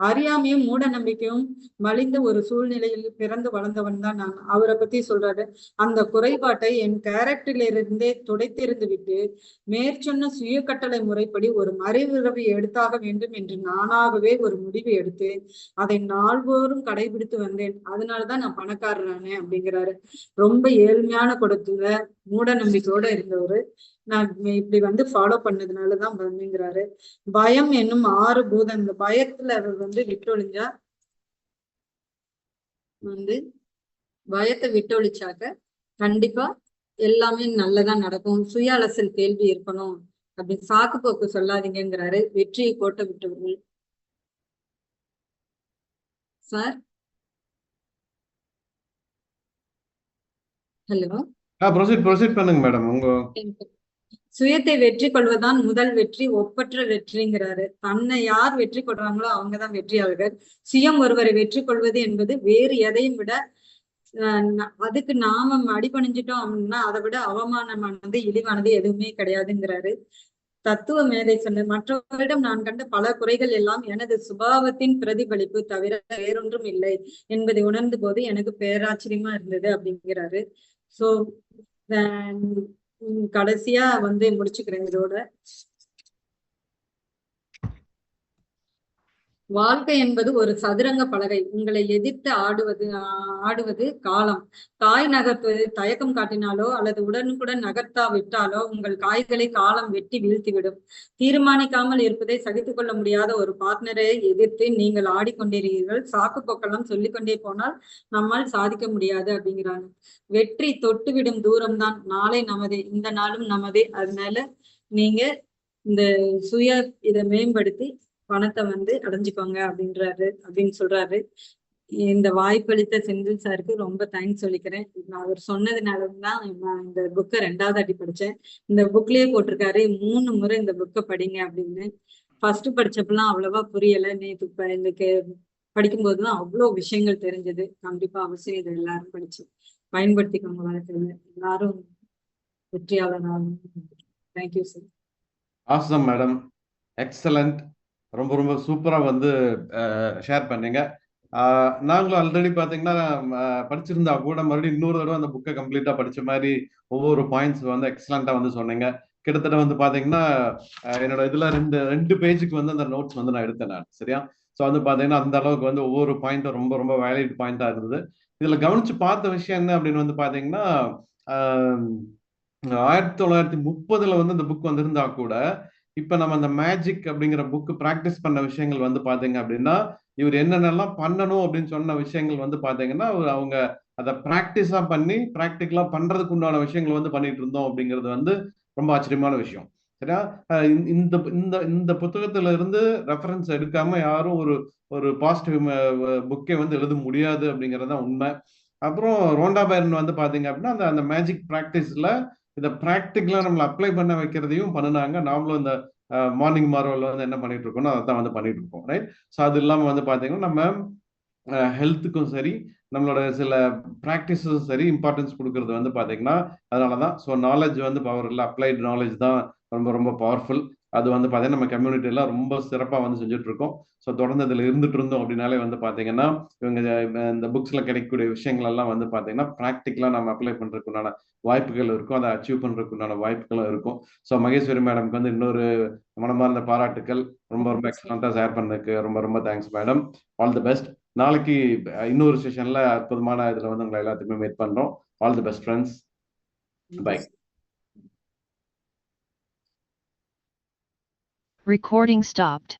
அறியாமையும் மூட நம்பிக்கையும் மலிந்த ஒரு சூழ்நிலையில் பிறந்து வளர்ந்தவன் தான் நான். அவரை பத்தி சொல்றாரு. அந்த குறைபாட்டை என் கேரக்டரிலிருந்தே துடைத்திருந்து விட்டு மேற்சொன்ன சுய கட்டளை முறைப்படி ஒரு மறைவுறவை எடுத்தாக வேண்டும் என்று நானாகவே ஒரு முடிவு எடுத்து அதை நாள்தோறும் கடைபிடித்து வந்தேன். அதனாலதான் நான் பணக்காரரானே அப்படிங்கிறாரு. ரொம்ப ஏழ்மையான கொடுத்துல மூட நம்பிக்கையோட இருந்தவரு நான் இப்படி ஃபாலோ பண்ணதுனாலதான் வந்துங்கிறாரு. பயம் என்னும் 6 பூதம். இந்த பயத்துல அவர் விட்டொழிஞ்சா பயத்தை விட்டொழிச்சாக்க கண்டிப்பா எல்லாமே நல்லதா நடக்கும். சுய அலசல் கேள்வி இருக்கணும் அப்படி சாக்கு போக்கு சொல்லாதீங்கிறாரு. வெற்றியை கோட்டை விட்டவர்கள். Sir hello. ப்ரொசீட் பண்ணுங்க மேடம். சுயத்தை வெற்றி கொள்வதுதான் முதல் வெற்றி, ஒப்பற்ற வெற்றிங்கிறாரு. தன்னை யார் வெற்றி கொள்றாங்களோ அவங்கதான் வெற்றியாளர்கள். சுயம் ஒருவரை வெற்றி கொள்வது என்பது வேறு எதையும் விட அதுக்கு நாம அடிபணிஞ்சிட்டோம் அப்படின்னா அதை விட அவமானமானது, இழிவானது எதுவுமே கிடையாதுங்கிறாரு. தத்துவ மேதை சொன்ன மற்றவரிடம் நான் கண்ட பல குறைகள் எல்லாம் எனது சுபாவத்தின் பிரதிபலிப்பு தவிர வேறொன்றும் இல்லை என்பதை உணர்ந்த போது எனக்கு பேராச்சரியமா இருந்தது அப்படிங்கிறாரு. சோ கடைசியா முடிச்சுக்கிறேன் இதோட. வாழ்க்கை என்பது ஒரு சதுரங்க பலகை. உங்களை எதிர்த்து ஆடுவது காலம். காய் நகர்த்துவது தயக்கம் காட்டினாலோ அல்லது உடனுக்குடன் நகர்த்தாவிட்டாலோ உங்கள் காய்களை காலம் வெட்டி வீழ்த்திவிடும். தீர்மானிக்காமல் இருப்பதை சகித்துக் கொள்ள முடியாத ஒரு பார்ட்னரை எதிர்த்து நீங்கள் ஆடிக்கொண்டிருக்கிறீர்கள். சாக்கு போக்கெல்லாம் சொல்லிக்கொண்டே போனால் நம்மால் சாதிக்க முடியாது அப்படிங்கிறாங்க. வெற்றி தொட்டுவிடும் தூரம் தான். நாளை நமதே, இந்த நாளும் நமதே. அதனால நீங்க இந்த இதை மேம்படுத்தி பணத்தை அடைஞ்சுக்கோங்க அப்படின்னு சொல்றாரு. இந்த வாய்ப்பளித்த செந்தில் சாருக்கு ரொம்ப தேங்க்ஸ் சொல்லிக்கிறேன். நான் அவர் சொன்னதுனாலதான் நான் இந்த புக்கை 2வது அடி படிச்சேன். இந்த புக்லயே போட்டிருக்காரு 3 முறை இந்த புக்கை படிங்க அப்படின்னு. ஃபர்ஸ்ட் படிச்சப்பெல்லாம் அவ்வளவா புரியல. நேற்று எனக்கு படிக்கும்போதுதான் அவ்வளவு விஷயங்கள் தெரிஞ்சது. கண்டிப்பா அவசியம் இதை எல்லாரும் படிச்சு பயன்படுத்திக்கோங்க வாழ்க்கையில. எல்லாரும் வெற்றியாளராகும். Thank you sir. Awesome madam, excellent. ரொம்ப ரொம்ப சூப்பரா ஷேர் பண்ணீங்க. நாங்களும் ஆல்ரெடி பாத்தீங்கன்னா படிச்சிருந்தா கூட மறுபடியும் இன்னொரு தடவை அந்த புக்கை கம்ப்ளீட்டா படிச்ச மாதிரி ஒவ்வொரு பாயிண்ட்ஸ் எக்ஸலண்டா சொன்னீங்க. கிட்டத்தட்ட பாத்தீங்கன்னா என்னோட இதுல ரெண்டு பேஜுக்கு அந்த நோட்ஸ் நான் எடுத்தேன் நான். சரியா? ஸோ பாத்தீங்கன்னா அந்த அளவுக்கு ஒவ்வொரு பாயிண்ட்டும் ரொம்ப ரொம்ப வேலிட் பாயிண்டா இருந்தது. இதுல கவனிச்சு பார்த்த விஷயம் என்ன அப்படின்னு பாத்தீங்கன்னா 1930 இந்த புக் வந்திருந்தா கூட இப்ப நம்ம அந்த மேஜிக் அப்படிங்கிற புக் பிராக்டிஸ் பண்ண விஷயங்கள் பாத்தீங்க அப்படின்னா இவர் என்னென்னலாம் பண்ணணும் அப்படின்னு சொன்ன விஷயங்கள் பாத்தீங்கன்னா அவங்க அதை பிராக்டிஸா பண்ணி பிராக்டிக்கலா பண்றதுக்கு உண்டான விஷயங்கள் பண்ணிட்டு இருந்தோம் அப்படிங்கிறது ரொம்ப ஆச்சரியமான விஷயம். சரியா? இந்த இந்த இந்த புத்தகத்துல இருந்து ரெஃபரன்ஸ் எடுக்காம யாரும் ஒரு ஒரு பாசிட்டிவ் புக்கே வந்து எழுத முடியாது அப்படிங்கிறது தான் உண்மை. அப்புறம் ரோண்டா பைரன் வந்து பாத்தீங்க அப்படின்னா அந்த அந்த மேஜிக் ப்ராக்டிஸ்ல இதை ப்ராக்டிக்கலா நம்மளை அப்ளை பண்ண வைக்கிறதையும் பண்ணுனாங்க. நாமளும் இந்த மார்னிங் மார்வல் வந்து என்ன பண்ணிட்டு இருக்கோம்னா அதான் வந்து பண்ணிட்டு இருக்கோம், ரைட்? ஸோ அது இல்லாம வந்து பாத்தீங்கன்னா நம்ம ஹெல்த்துக்கும் சரி, நம்மளோட சில ப்ராக்டிஸஸும் சரி இம்பார்ட்டன்ஸ் கொடுக்கறது வந்து பாத்தீங்கன்னா அதனாலதான். ஸோ நாலேஜ் வந்து பவர் இல்லை, அப்ளைடு நாலேஜ் தான் ரொம்ப ரொம்ப பவர்ஃபுல். அது வந்து பாத்தீங்கன்னா நம்ம கம்யூனிட்டி எல்லாம் ரொம்ப சிறப்பா வந்து செஞ்சுட்டு இருக்கோம். ஸோ தொடர்ந்து இதுல இருந்துட்டு இருந்தோம் அப்படின்னாலே வந்து பாத்தீங்கன்னா இவங்க இந்த புக்ஸ்ல கிடைக்கக்கூடிய விஷயங்கள் எல்லாம் வந்து பாத்தீங்கன்னா ப்ராக்டிக்கலா நம்ம அப்ளை பண்றதுக்கு உண்டான வாய்ப்புகள் இருக்கும், அதை அச்சீவ் பண்றதுக்கு உண்டான வாய்ப்புகளும் இருக்கும். ஸோ மகேஸ்வரி மேடம்க்கு வந்து இன்னொரு மனமார்ந்த பாராட்டுக்கள். ரொம்ப ரொம்ப எக்ஸலண்டா ஷேர் பண்ணதுக்கு ரொம்ப ரொம்ப thanks madam. All the best. நாளைக்கு இன்னொரு செஷன்ல அற்புதமான இதுல வந்து உங்களை எல்லாத்துக்குமே மீட் பண்றோம். All the best friends. Bye. Recording stopped.